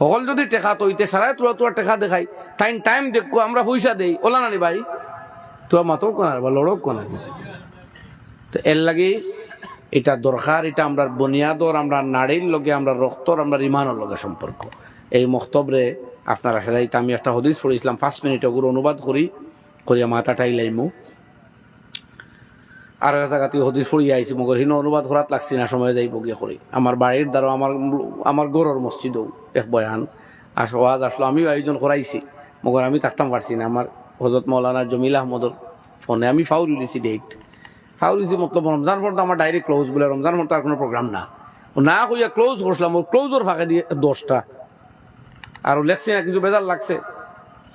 সকল যদি টেকাত হইতে সারাই তোরা টেকা দেখাই তাই টাইম দেখো আমরা পয়সা দেই ওলা নানি ভাই, তোরা মাতো কোনার বা লড়ক কোনার। তো এর লাগে এটা দরকার, এটা আমরা বুনিয়াদর, আমরা নারীর লগে, আমরা রক্তর, আমরা ইমানের লগে সম্পর্ক। এই মক্তবরে আপনারা সাজাইতে আমি একটা হদিস পড়েছিলাম, 5 মিনিট ওগুলো অনুবাদ করিয়া মাথাটাই লাইমু। আর এক জায়গাতে হদিস পড়িয়ে আইছি, মগর হিন অনুবাদ করাত লাগছি না, সময় যাইব গিয়ে করি। আমার বাড়ির দ্বারা আমার গড়ের মসজিদও এক বয়ান ওয়াজ আসলো, আমিও আয়োজন করাইছি, মগর আমি থাকতাম পারছি না। আমার হজরত মৌলানা জমিল আহমদর ফোনে আমি ফাউল দিয়েছি, ডেট ফাউল দিয়েছি, মতলব রমজান ফোন তো আমার ডাইরেক্ট ক্লোজ বলে, রমজান ফোন তো আর কোনো প্রোগ্রাম না কইয়া ক্লোজ করছিলাম। ওর ক্লোজর ফাঁকে দিয়ে 10টা আর লেখছি না, কিছু বেজার লাগছে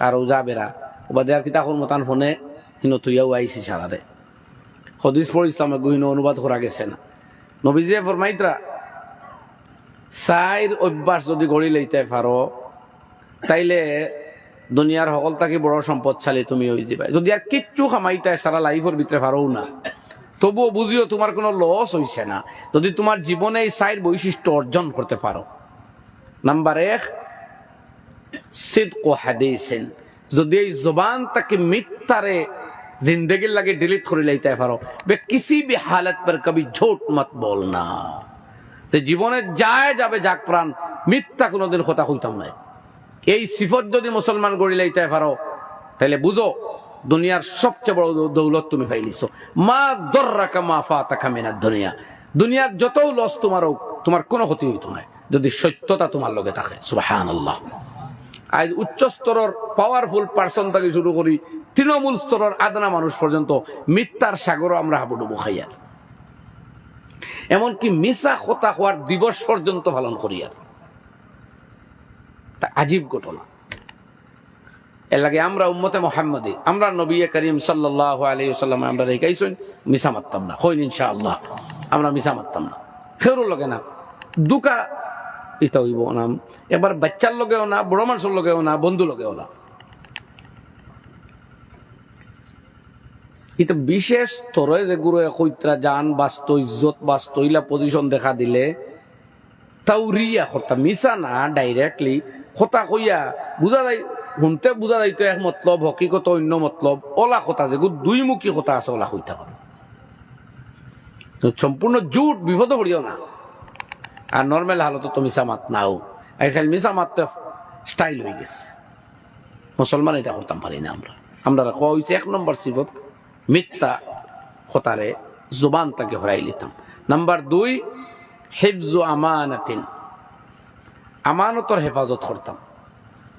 আর যা বেড়া ওবা দেয়ার কিতা করবো, তার ফোনে হিনো তুইয়াও আইসি সারারে হদিস পড় ইসলামে গহিন অনুবাদ করা গেছে না। নবীজি ফরমাইতরা চাইর অভ্যাস যদি গড়ি লইতে পারো তাইলে দুনিয়ার সকল থাকি বড় সম্পদশালী তুমি হয়ে যাবে। যদি আর কিচ্ছু খামাইতে সারা লাইফের ভিতরে পারো না, তবুও বুঝিও তোমার কোনো লস হইছে না যদি তোমার জীবনে এই চাইর বৈশিষ্ট্য অর্জন করতে পারো। নাম্বার 1, সিদক হাদিসিন, যদি এই জবান তাকে মিথ্যারে जिंदगी लगे डिलीट कर लेते पारो, वे किसी भी हालत पर कभी झूठ मत बोलना। से जीवने जाए जाबे जाक प्राण मिथ्या कोनो दिन কথা কইতাম না। এই সিফত যদি মুসলমান গড়ি লইতে পারো তাহলে বুঝো দুনিয়ার সবচেয়ে বড় দৌলত তুমি পাইলিছো। মা দররাকা মা ফাতাকা মিনাদ দুনিয়া, দুনিয়ার যত লস তোমার কোনো ক্ষতি হইতো না যদি সত্যতা তোমার লগে থাকে। সুবহানাল্লাহ। আজ উচ্চ স্তরের পাওয়ারফুল পারসন থেকে শুরু করি তৃণমূল স্তরের আদনা মানুষ পর্যন্ত মিথ্যার সাগরও আমরা হাবুডুবু খাইয়ার, এমনকি মিশা কথা হওয়ার দিবস পর্যন্ত পালন করিয়ার। তা আজীব ঘটনা। এর লাগে আমরা উম্মতে মুহাম্মাদি, আমরা নবী করিম সাল্লাল্লাহু আলাইহি ওয়াসাল্লাম আমরা রেখাইছেন মিশা মারতাম না, হইন ইনশাআল্লাহ আমরা মিশা মারতাম না, খেরো লাগে না, দুকা এটা হইব না, এবার বাচ্চার লগেও না, বড় মানুষের লগেও না, বন্ধু লগেও না। এটা বিশেষ স্তরে যে গুরু কইত্রা জান বাস্ত ইজ্জত বাস্ত ইলা পজিশন দেখা দিলে তাও রিয়া করতাম, মিশা না ডাইরেক্টলি কথা কইয়া বুঝা যায়, শুনতে বুঝা যাইতো এক মতলব, হকিকত অন্য মতলব, ওলা কথা যে দুইমুখী কথা আছে ওলা কইতা কথা, সম্পূর্ণ জুট বিপদ পড়িও না। আর নর্মাল হালত তো মিশা মাত নাও, আজকাল মিশা মারতে স্টাইল হয়ে গেছে। মুসলমান এটা করতাম পারি না আমরা কোয়া হয়েছে 1 নম্বর সিফত মিথ্যা কথারে জবান তাকে হরাই লিতাম। নাম্বার 2, হিফজু আমানাতিন, আমানতর হেফাজত করতাম,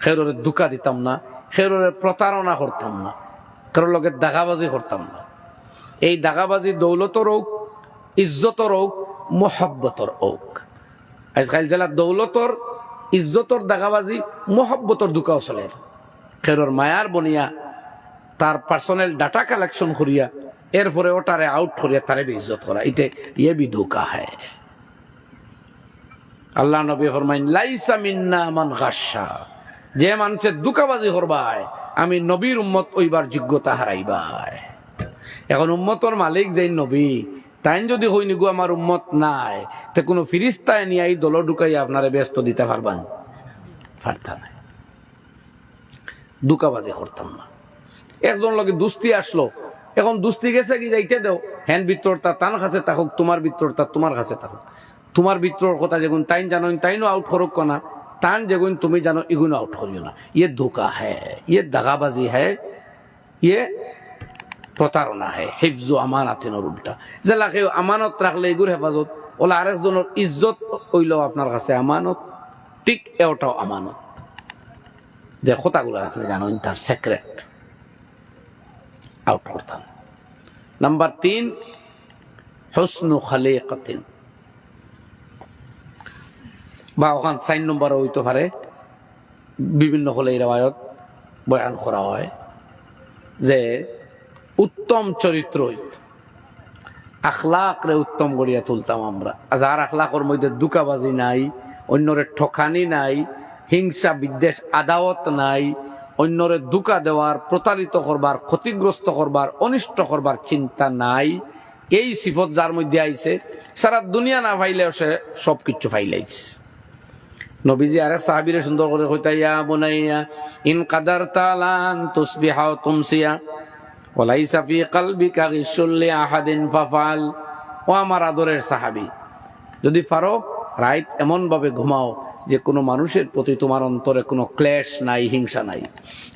খেরোরে দুকা দিতাম না, খেরোরে প্রতারণা করতাম না, কারোর লগে দাগাবাজি করতাম না। এই দাগাবাজি দৌলতর হোক, ইজ্জতর হোক, মোহাব্বতর হোক। আজকাল জেলা দৌলতর ইজ্জতর দাগাবাজি, মোহাব্বতর দুকাও চলে, খেরোর মায়ার বনিয়া তার পার্সোনাল ডাটা কালেকশন করিয়া এরপরে ওটারে আউট করিয়া তারে ইজ্জত করা, এটা ইয়ে ভি ধোঁকা হ্যায়। আল্লাহ নবী ফরমাইন লাইসা মিন্না মান গাশা, যে মানুষের দুকাবাজি করবায় আমি নবীর উম্মত ওইবার যোগ্যতা হারাইবাই। এখন উম্মতর মালিক যেই নবী, তাই যদি হইনি গো আমার উম্মত নাই, তে কোনো ফিরিস্তায় নিয়ে এই দল ঢুকাই আপনারে ব্যস্ত দিতে পারবেন পারতা নাই। দুকাবাজি করতাম না। একজন লোকে দুস্তি আসলো, এখন দুস্তি গেছে কি যাইতে দেও, হ্যান ভিতরটা তার কাছে থাকুক, তোমার ভিতরটা তোমার কাছে থাকুক। তোমার ভিতর কথা যেগুন তাইন জানো তাইনও আউট করুক না, তান যেগুন তুমি জানো এগুলো আউট করিও না। ইয়ে ধোকা হ্যায়, ইয়ে দাগাবাজি হ্যায়, ইয়ে প্রতারণা হ্যায়। হিফজু আমানাতিনের উল্টা, যে লাগে আমানত রাখলে এগুর হেফাজত, ওলা আরেকজনের ইজ্জত হইল আপনার কাছে আমানত, ঠিক এটাও আমানত। যে কথাগুলো আপনি জানেন তার সিক্রেট আউট করতাম। নাম্বার 3, হুসনু খালিকাতিন, বা ওখান 4 নম্বর হইতে পারে, বিভিন্ন হলে রিওয়ায়াত বয়ান করা হয় যে উত্তম চরিত্র হইত, আখলাক রে উত্তম গড়িয়া তুলতাম আমরা। যার আখলাকর মধ্যে দুকাবাজি নাই, অন্যরে ঠকানি নাই, হিংসা বিদ্বেষ আদাওয়াত নাই, অন্যরে দুকা দেওয়ার, প্রতারিত করবার, ক্ষতিগ্রস্ত করবার, অনিষ্ট করবার চিন্তা নাই, এই সিফত যার মধ্যে আইছে সারা দুনিয়া না পাইলেও সে সবকিছু পাইলাইছে। নবীজি আরেক সাহাবীরে সুন্দর করে কইতা, ইয়া বুনাইয়া ইন কাদারতা লান তুসবিহা ওয়া তুমসিয়া ওয়া লাইসা ফি কলবিকা গিশুল লিআহাদিন ফাফআল। ও আমার আদরের সাহাবী, যদি পারো রাত এমন ভাবে ঘুমাও যে কোনো মানুষের প্রতি তোমার অন্তরে কোনো ক্লেশ নাই, হিংসা নাই।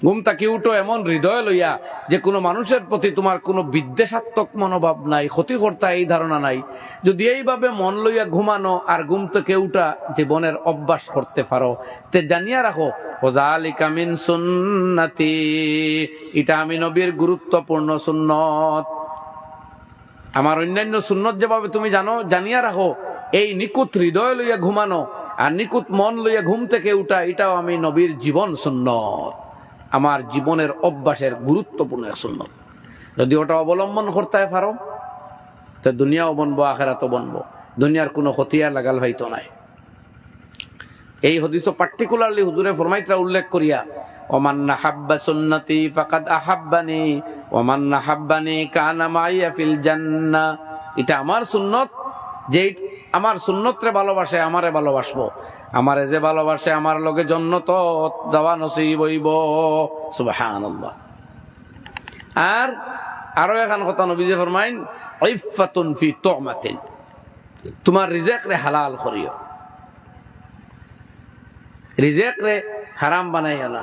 ঘুম থেকে উঠো এমন হৃদয় লইয়া যে কোনো মানুষের প্রতি তোমার কোনো বিদ্বেষাত্মক মনোভাব নাই, ক্ষতিকর্তা এই ধারণা নাই। যদি এইভাবে মন লইয়া ঘুমানো আর ঘুম থেকে উঠা জীবনের অভ্যাস করতে পারো, তে জানিয়া রাখো ওয়াযালিকা মিন সুন্নতি, এটা আমি নবীর গুরুত্বপূর্ণ সুন্নত। আমার অন্যান্য সুন্নত যেভাবে তুমি জানো, জানিয়া রাখো এই নিকুত হৃদয় লইয়া ঘুমানো আর নিকুত মন লইয়া ঘুম থেকে উঠা, এটাও আমি নবীর জীবন সুন্নত, আমার জীবনের অভ্যাসের গুরুত্বপূর্ণ এক সুন্নত। যদি ওটা অবলম্বন করতে পারো তো দুনিয়াও বনবো, আখিরাতও বনবো, দুনিয়ার কোনো খতিয়ার লাগাল হয়তো নাই। এই হাদিস পার্টিকুলারলি হুজুরে ফরমাইতরা উল্লেখ করিয়া, ওমান নাহাব্বা সুন্নতি ফাকাদ আহাব্বানি ওমান নাহাব্বানি কানা মাইয়া ফিল জান্নাহ। এটা আমার সুন্নত, যে আমার সুন্নতরে ভালোবাসে আমারে ভালোবাসবো, আমারে যে ভালোবাসে আমার লগে জান্নাত যাওয়া নসিব হইব। সুবহানাল্লাহ। আর আরো এখন কথা নবী যে ফরমাইন, ইফাতুন ফি তুমাতিন, তোমার রিজিক রে হালাল করিও, রিজিক রে হারাম বানাইও না।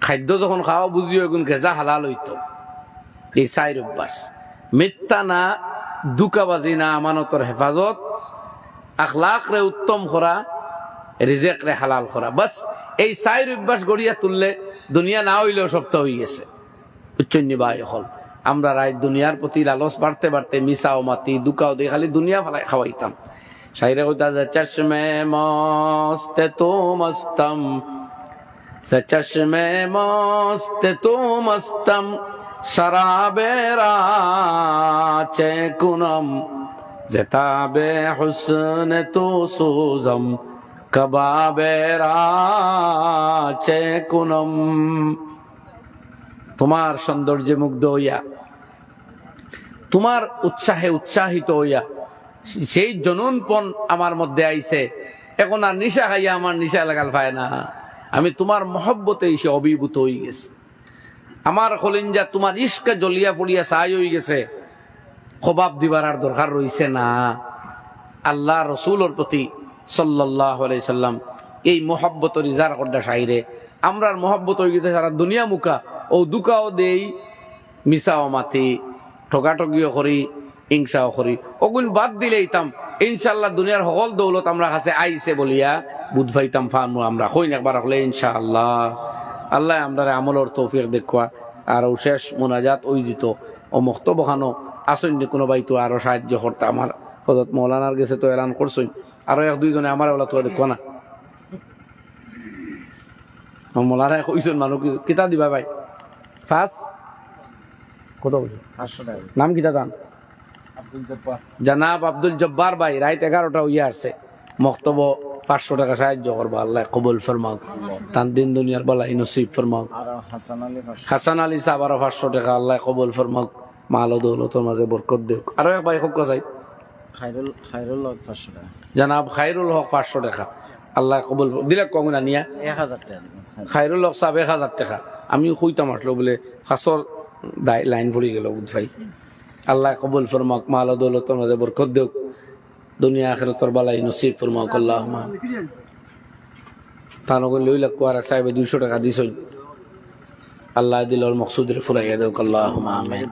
খাদ্য যখন খাওয়া বুঝিও এগুন গেজা হালাল হইতো। এই চাই অভ্যাস, মিথ্যা না, দুকাবাজি না, আমানতর হেফাজত, আখলাক রে উত্তম করা, রিজিক রে হালাল করা, বাস এই চাই অভ্যাস গড়িয়া তুললে দুনিয়া না হইলেও সপ্তাহ হয়ে গেছে। উচ্চন্যী ভাই হল আমরা রায় দুনিয়ার প্রতি লালস বাড়তে বাড়তে মিসাও মাতি দুকাও দিয়ে খালি দুনিয়া ফালাই খাওয়াইতাম। শাইরে কইতা যে চশমে মস্তে তো মস্তম, সে চশমে মস্তে তো মস্তম, শরাবেরা চে কুনম, জেতাবে হুসন তো সুজম, কবাবেরা চে কুনম। তোমার সৌন্দর্যে মুগ্ধ হইয়া, তোমার উৎসাহে উৎসাহিত হইয়া সেই জননপন আমার মধ্যে আইছে, এখন আর নিশা খাইয়া আমার নিশা লাগাল পায় না, আমি তোমার মহব্বতে এসে অভিভূত হয়ে গেছে, আমার কলিঞ্জা তোমার ইশকে জ্বলিয়া পড়িয়া ছাই হয়ে গেছে, খবাব দিবার আর দরকার রইছে না। আল্লাহ রসুলের প্রতি সাল্লাল্লাহু আলাইহি সাল্লাম এই মহব্বতের ইজার করডা শাইরে আমরার মহব্বত হয়ে গেছে সারা দুনিয়া মুখা, ও দুকাও দেই, মিসাও মাতি, ঠকাঠকিও করি, হিংসাও করি, ওগুন বাদ দিলেইতাম ইনশাআল্লাহ দুনিয়ার সকল দৌলত আমরা কাছে আইছে বলিয়া বুধ ভাইতাম ফানু আমরা হইন একবার হলে ইনশাআল্লাহ। আল্লাহ আমরা আমলের তৌফিক দেখুয়া। আর শেষ মোনাজাত ওই জিত ও মুক্ত বখানো আসেননি কোনো ভাই তো আরো সাহায্য করতে, আমার হযরত মৌলানার গেছে তো এলান করছই, আরো এক দুইজনে আমার ওলা তো দেখো না, মৌলানা কইছেন মানুষ কিতা দিবা ভাই ফার্স্ট কত নাম কিতা দান জানাব আব্দুল জব্বার ভাই, রাত 11টা হইয়া আসছে, মক্তব 500 টাকা সাহায্য করবো, আল্লাহ কবুল ফরমাক, তার দিন দুনিয়ার বলাই নসিব ফরমাক। হাসান আলী সাহেব আরো 500 টাকা, আল্লাহ কবুল ফরমাক, মাল ও দৌলতের মাঝে বরকত দেখ। আরো এক ভাই হোক চাই খায়রুল হক 500 টাকা, জানাব খায়রুল হক 500 টাকা, আল্লাহ কবুল দিলে কমনা নিয়া 1000 টাকা, খায়রুল হক সাহেব 1000 টাকা। আমি কইতাম আসলো বলে হাসর লাইন পড়ে গেল বুধ ভাই, আল্লাহ কবুল ফরমাক, মাল ও দৌলতের মাঝে বরকত দেখ, দুনিয়া আখিরাতের বালাই নসিব ফরমাক আল্লাহুম্মা। তানগন লইলা কুয়ারা সাহেব 200 টাকা দিছই, আল্লাহ দিলর মকসুদের ফুরাইয়া দেখ আল্লাহুম্মা আমিন।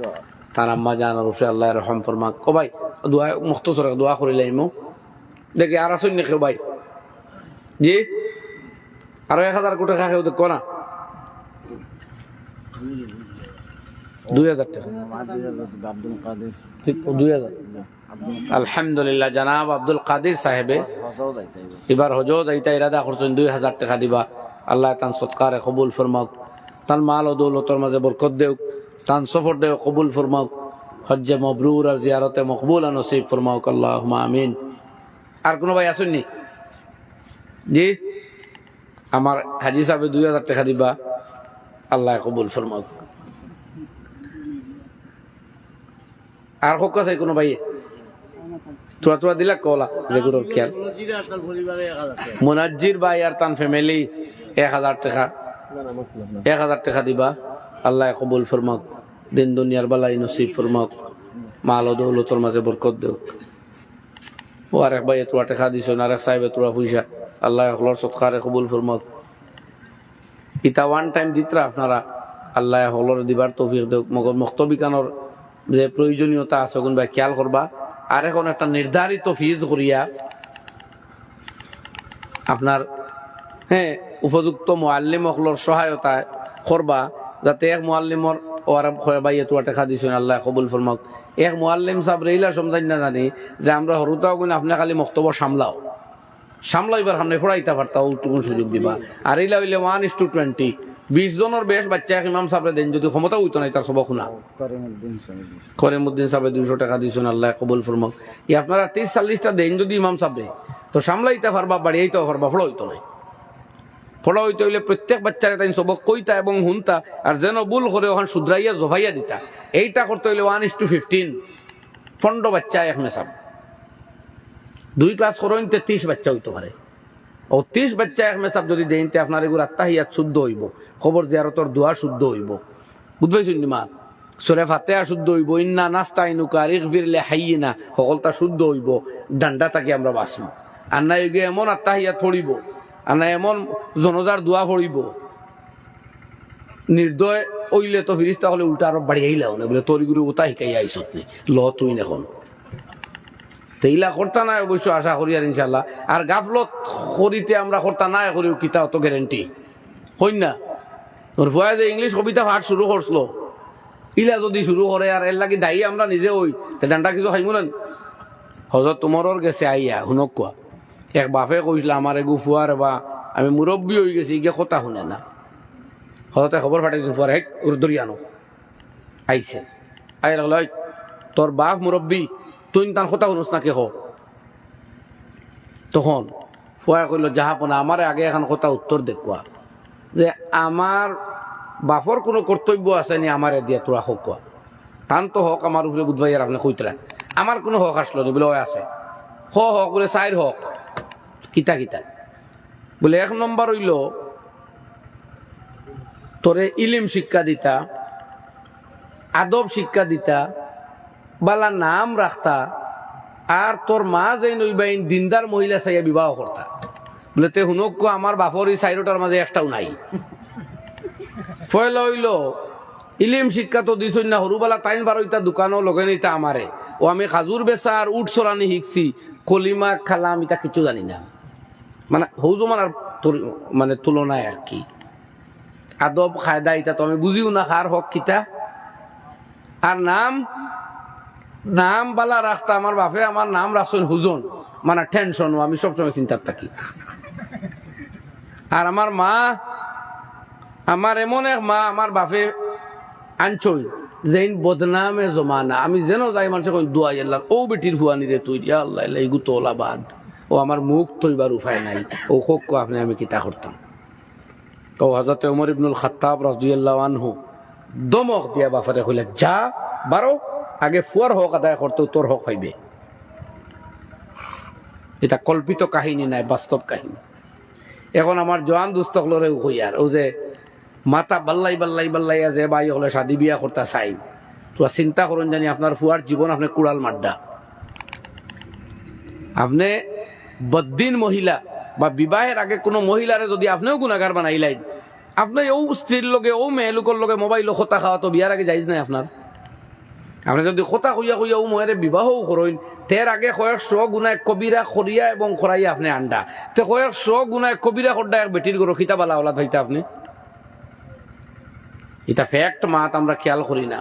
তার আম্মা জানার উপরে আল্লাহ রহম ফরমাক। ও ভাই দোয়া মুখতসর দোয়া করিলাইমু দেখি আর আসুন না কেউ ভাই, জি আরো 1000 কোটি টাকা কেউ দেখো না, 2000 টাকা 2000। আলহামদুলিল্লাহ জানাব আব্দুল কাদির সাহেবে এবার হজ যাইতা ইরাদা করছেন 2000 টাকা দিবা, আল্লাহ তান সৎকারে কবুল ফরমাক, তান মাল ও দৌলতর মাঝে বরকত দেও, তান সফর দেও কবুল ফরমাক, হজ্জে মবরুর আর জিয়ারতে মকবুল নসিব ফরমাক আল্লাহুম্মা আমিন। আর কোনো ভাই আসুননি? জি আমার হাজি সাহেবে 2000 টাকা দিবা, আল্লাহ কবুল ফরমাক। আর হোক আছে কোনো ভাই তোরা তোরা দিলা কলা রেগুলার খেয়াল মুনাজ্জির ভাই আর তান ফ্যামিলি 1000 টাকা 1000 টাকা দিবা আল্লাহ কবুল ফরমাক দিন দুনিয়ার বালাই নসিব ফরমাক মাল ও দৌলতর মাঝে বরকত দেও ও আরেক ভাই তোরা টাকা দিছ আরেক সাহেব তোরা পয়সা আল্লাহ হলর সৎকারে কবুল ফরমাক ইটা ওয়ান টাইম দিতরা আপনারা আল্লাহ হলর দিবার তৌফিক দেও মগর মুক্তবিকানোর যে প্রয়োজনীয়তা আছে কোন ভাই খেয়াল করবা আর এখন একটা নির্ধারিত ফিজ করিয়া আপনার হ্যাঁ উপযুক্ত মুআল্লিম হলর সহায়তায় করবা যাতে এক মুআল্লিমর ওর ভাইয়ে তোরা টাকা দিছেন আল্লাহ কবুল ফরমাক এক মুআল্লিম সাহেব রেইলা সমঝাই না জানি যে আমরা হরুতাও গুণ আপনি খালি মক্তব্য সামলাইবার সামনে ফোড়াইতে পারতা ওটুকুন সুযোগ দিবা আর এইলা হইলে 1:20 20 জনের বেশ বাচ্চা ইমাম সাহেব দেন যদি ক্ষমতা হইতো না তার সব শুনা করিমউদ্দিন সাহেব 200 টাকা দিছেন আল্লাহ কবুল ফরমাক ই আপনারা 30-40টা দেন যদি ইমাম সাহেব তো সামলাইতে পারবা বাড়িয়াইতে পারবা ফোড়া হইতো না ফোড়া হইতে হইলে প্রত্যেক বাচ্চারে তাই সবক কইতা এবং হুনতা আর যেন ভুল করে ওখান শুধরাইয়া জভাইয়া দিতা এইটা করতে হইলে 1:15 15 বাচ্চা এক মেসাব 2 ক্লাস করেন 33 বাচ্চা হইতে পারে ও 30 বাচ্চা এক মেসাব যদি দেইতে আপনার এগুলো আত্মাহিয়াত শুদ্ধ হইব খবর জিয়ারতর দোয়া শুদ্ধ হইব বুঝবাইছেন মা সূরা ফাতিহা শুদ্ধ হইব ইন্না নাস্তাইনুকা ইগফির লিহাইয়িনা সকলটা শুদ্ধ হইব ডান্ডা তাকে আমরা বাসম আর না এগে এমন আত্মাহিয়াত পড়িব আর না এমন জনজার দোয়া পড়িব নির্দয় ওইলে তো ফিরিস্তা হলে উল্টা আরো বাড়িয়াইলাও না বলে তোর গুরু ওটা শিকাই আইসত নি ল তুই এখন তেইলা করতা নাই অবশ্য আশা করি আর ইনশাল্লাহ আর গাফলত করিতে আমরা করতা নাই করি কিতা অত গ্যারেন্টি হই না তোর ভয় যে ইংলিশ কবিতা পাঠ শুরু করছিল ইলা যদি শুরু করে আর এর লাগি দায়ী আমরা নিজে হই তে ডান্ডা কিছু খাইব না হজরত তোমারর গেছে আইয়া শুনক কোয়া এক বাপে কইছিল আমার এগু ফুয়ার বা আমি মুরব্বী হয়ে গেছি ইগে কথা শুনে না হজরতে খবর ফাটাইছিল ফুয়ার হেক উর্দুরি আনো আইছে আই লাগলো তোর বাপ মুরব্বী তুই তার কথা শুনস না কে হ তখন ফুয়া কইল যাহাপনা আমার আগে এখন কথা উত্তর দেখুয়া যে আমার বাপর কোনো কর্তব্য আছে নি আমার দিয়া তোরা হক কোয়া তান তো হক আমার উপরে বুধবাইয়ার আপনি কইতরা আমার কোনো হক আসলো নি বলে ওই আছে হক বলে চাইর হক কিতা কিতা বলে 1 নম্বর হইল তোরে ইলিম শিক্ষা দিতা আদব শিক্ষা দিতা বালা নাম রাখতা আর তোর মা যে নইবাইন দিনদার মহিলা চাইয়া বিবাহ করতা বলে তে হুনক আমার বাপর এই সাইরোটার মাঝে একটাও নাই ফয়লা হইল ইলিম শিক্ষা তো দিছই না হরুবালা তাইন বারোইতা দোকানও লগে নিতা আমারে ও আমি খাজুর বেচা আর উঠ চরানি শিখছি কলিমা খালাম এটা কিছু জানি না মানে হৌজমান আর মানে তুলনায় আর কি আদব খায়দা এটা তো আমি বুঝিও না কার হক কিতা আর নাম বালা রাখতা আমার বাপে আমার নাম রাখছেন হুজন মানে টেনশন আমি সবসময় চিন্তার থাকি আর আমার মা আমার এমন এক মা আমার বাপে আনছই যেন বদনামে জমানা আমি যেন যাই মানুষ দোয়া আল্লাহ ও বেটির হুয়ানি রে তুই আল্লাহ এগু তোলা বাদ ও আমার মুখ তৈবার উপায় নাই ও হোক আপনি আমি কিতা করতাম তো হযরত ওমর ইবনুল খাত্তাব রাদিয়াল্লাহু আনহু দমক দিয়া বাপারে কইলা যা বারো আগে ফুয়ার হক আদায় করতে তোর হক হইবে এটা কল্পিত কাহিনী নাই বাস্তব কাহিনী এখন আমার জওয়ান দুস্থ হলরে কইয়ার ও যে মাথা বাল্লাই যে বাই হলে শাদি বিয়া করতে চাই তো চিন্তা করুন জানি আপনার ফুয়ার জীবন আপনি কুড়াল মাড্ডা আপনি বদ্দিন মহিলা বা বিবাহের আগে কোনো মহিলারে যদি আপনিও গুণাগার বানাইলেন আপনি ও স্ত্রীর লগে ও মেয়ে লোকের লগে মোবাইল খোতা খাওয়া তো বিয়ার আগে যাইজ নাই আপনার আপনি যদি খোতা কইয়া ও মহেরে বিবাহও করেন তের আগে কয়েকশ গুণায় কবিরা খরিয়া এবং খরাইয়া আপনি আন্ডা তে কয়েকশ গুণায় কবিরা খড্ডা এক বেটির গরো খিতা বালা ওলা হইতে আপনি এটা ফ্যাক্ট মাত আমরা খেয়াল করি না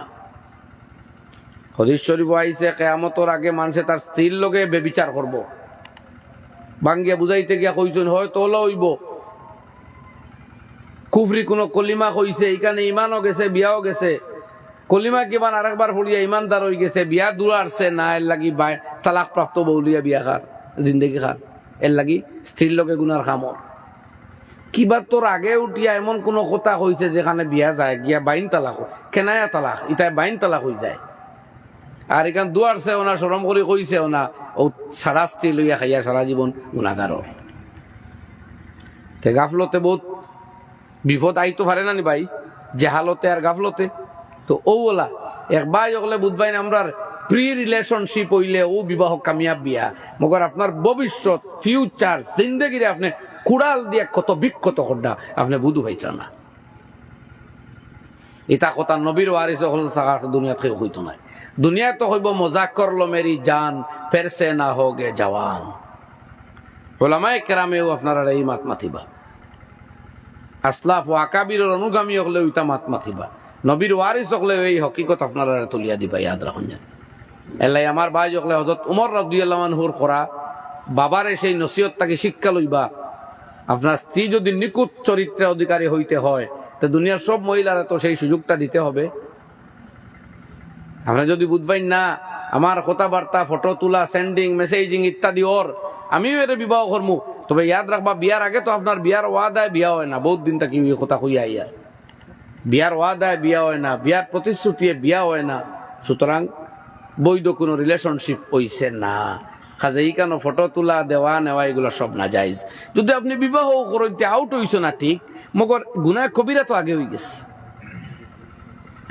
হাদিস শরীফ আইছে কিয়ামতের আগে মানুষে তার স্ত্রীর লগে বেবিচার করব বাঙ্গিয়া বুঝাইতে গিয়া কইছেন হয়তো ওলা হইব কুফরি কোনো কলিমা কইছে এখানে ইমানও গেছে বিয়াও গেছে কলিমা কিমান আরেকবার পড়িয়া ইমানদার হয়ে গেছে বিয়া দূরারছে না এর লাগি তালাক প্রাপ্ত বউলিয়া বিয়া খার জিন্দগি খার এর লাগি স্ত্রীর লগে গুনার খামর কিবা তোর আগে উঠিয়া এমন কোনো কথা হয়েছে যেখানে বিয়া যায় গিয়া বাইন তালাক কেনায়া তালাক ইটাই বাইন তালাক হয়ে যায় আর এখান দুয়ারছে ওনা শরম করে কইছে ওনা ও সারা স্ত্রী লইয়া খাইয়া সারা জীবন গুণাগার। গাফলতে বহুত বিপদ আইতো পারে না নি ভাই, জেহালতে আর গাফলতে। তো ও ওলা এক ভাই ওগুলো বুধবাই আমরা প্রি রিলেশনশিপ হইলে ও বিবাহ কামিয়াব বিয়া, মগর আপনার ভবিষ্যৎ ফিউচার জিন্দগিরে আপনি কুড়াল দিয়া কত বিক্ষত করডা আপনি বুধু হইতা না। এটা কথা নবীর ওয়ারিস হল দুনিয়াত কেউ হইতো না। দুনিয়া তো হইব মজাক করলো মেরি জান ফেরসে না হোগে জওয়ান। ওলামায়ে কেরামেও আপনারা এই মাত মাতিবা, আসলাফ ও আকাবির অনুগামী হলে ওইটা মাত মাতিবা, নবীর ওয়ারিস হলে এই হকিকত আপনারা তুলিয়া দিবা, ইয়াদ রাখুন। এলাই আমার ভাই হলে হযরত উমর রাদিয়াল্লাহু আনহুর করা বাবারে সেই নসিহতটাকে শিক্ষা লইবা। আপনার স্ত্রী যদি নিকুত চরিত্রের অধিকারী হইতে হয় তো দুনিয়ার সব মহিলারা তো সেই সুযোগটা দিতে হবে। আমরা যদি বুঝবাই না আমার কথাবার্তা ফটো তোলা সেন্ডিং মেসেজিং ইত্যাদি ওর আমিও এর বিবাহ করবো, তবে ইয়াদ রাখবা বিয়ার আগে তো আপনার বিয়ার ওয়াদায় বিয়া হয় না, বহুত দিন তাকে কথা কইয়া ইয়ার বিয়ার ওয়াদায় বিয়া হয় না, বিয়ার প্রতিশ্রুতি বিয়া হয় না। সুতরাং বৈধ কোনো রিলেশনশিপ হইছে না। কাজে এই কেন ফটো তোলা দেওয়া নেওয়া এগুলো সব না যাইজ। যদি আপনি বিবাহ করতে আউট হইছো না ঠিক, মগর গুনাহ কবিরা তো আগে হয়ে গেছে।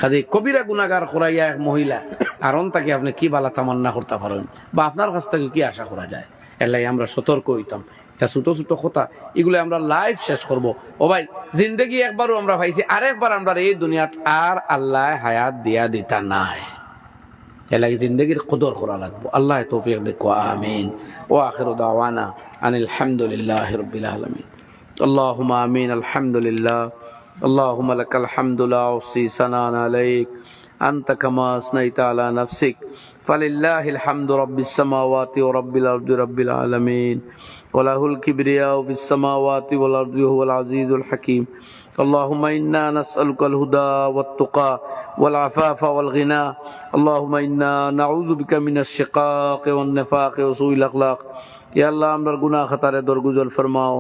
কাজে কবিরা গুনাহগার করাইয়া এক মহিলা আর তাকে আপনি কি বালা তামান্না করতে পারেন বা আপনার কাছ থেকে কি আশা করা যায়? এলাই আমরা সতর্ক হইতাম। এটা ছোট ছোট কথা, এগুলো আমরা লাইফ শেষ করব। ও ভাই জিন্দগি একবারও আমরা পাইছি, আরেকবার আমরা এই দুনিয়াত আর আল্লাহ হায়াত দিয়া দিতা নাই। এলাকি জিন্দগির কদর করা লাগবো। আল্লাহ তৌফিক দেখো, আমিন। ও আখিরু দাওয়ানা আনিল হামদুলিল্লাহি রাব্বিল আলামিন। আল্লাহুম্মা আমিন। আলহামদুলিল্লাহ। আল্লাহুম্মা লাকাল হামদু লা উহসি সানান আলাইক আনতা কামা আসনাইতা আলা নাফসিক ফালিল্লাহিল হামদু রাব্বিস সামাওয়াতি ওয়া রাব্বিল আরদি রাব্বিল আলামিন ওয়া লাহুল কিবরিয়াউ ফিস সামাওয়াতি ওয়াল আরদি হুয়াল আজিজুল হাকীম। اللهم إنا نسألك الهدى والتقى والعفاف والغنى. اللهم إنا نعوذ بك من الشقاق والنفاق وسوء الأخلاق. या अल्लाह আমরা গুনাহ খাতারে দরগুজর ফরমাও।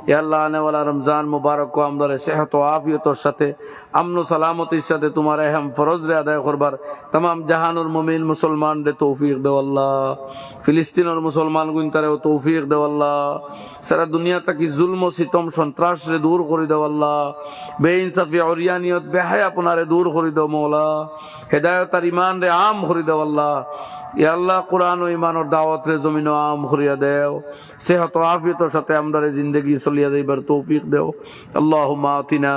या अल्लाह आने वाला रमजान मुबारक को আমরা সেহত ও আফিয়তের সাথে আমন ও সালামতির সাথে তোমার আহম ফরজ রে আদায় করবার तमाम জাহানুর মুমিন মুসলমান রে তৌফিক দাও আল্লাহ। ফিলিস্তিনের মুসলমান গুনতারে তৌফিক দাও আল্লাহ। সারা দুনিয়া থেকে জুলম ও সিতম সন্ত্রাস রে দূর করে দাও আল্লাহ। বেইনসাফি অরিয়ানিয়ত বেহায়া আপনারে দূর করে দাও মওলা। হেদায়েত আর ঈমান রে আম করে দাও আল্লাহ। या अल्लाह कुरान और ईमान और दावत रे जमीन आम खुरिया देव सेहत और आफियत और साथे हमरे जिंदगी सलिया दे बर तौफीक देव। अल्लाहुम्मा आतिना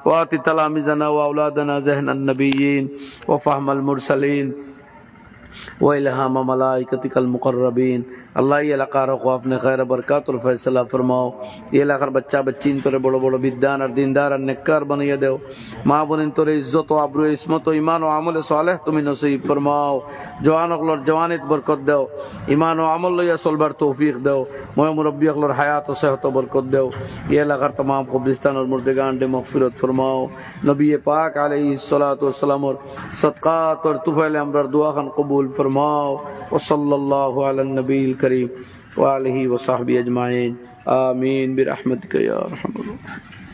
व आति तलामिजना व औलादना ज़हन अन्नबिय्यीन व फहमल मुरसलीन व इल्हाम मलाइकतिकल मुकर्रबीन। अल्लाह ये इलाकार को अपने खैर बरकत और फैसला फरमाओ। ये इलाकार बच्चा बच्ची तोरे बड़ो बड़ो विद्वान और दीनदार और नेककार बनिए देव। माँ बहन तोरे इज्जत और आबरू इस्मत और ईमान और अमल सालेह तुम्हें नसीब फरमाओ। जवान अगलर जवानित बरकत देव। ईमान और अमल या सोलबर तौफीक देव। मोए मुरब्बी अगलर हयात और सेहत और बरकत देव। ये इलाकार तमाम कब्रिस्तान और मुर्दगान दे मगफिरत फरमाओ। नबी पाक अलैहिस्सलातु वस्सलाम और सदक़ात और तुफैल अमर दुआ खान कबूल फरमाओ। व सल्लल्लाहु अला नबील करीम व आलिहि व सहबी अजमाइन। आमीन बिरहमतिका या अरहमर राहिमीन।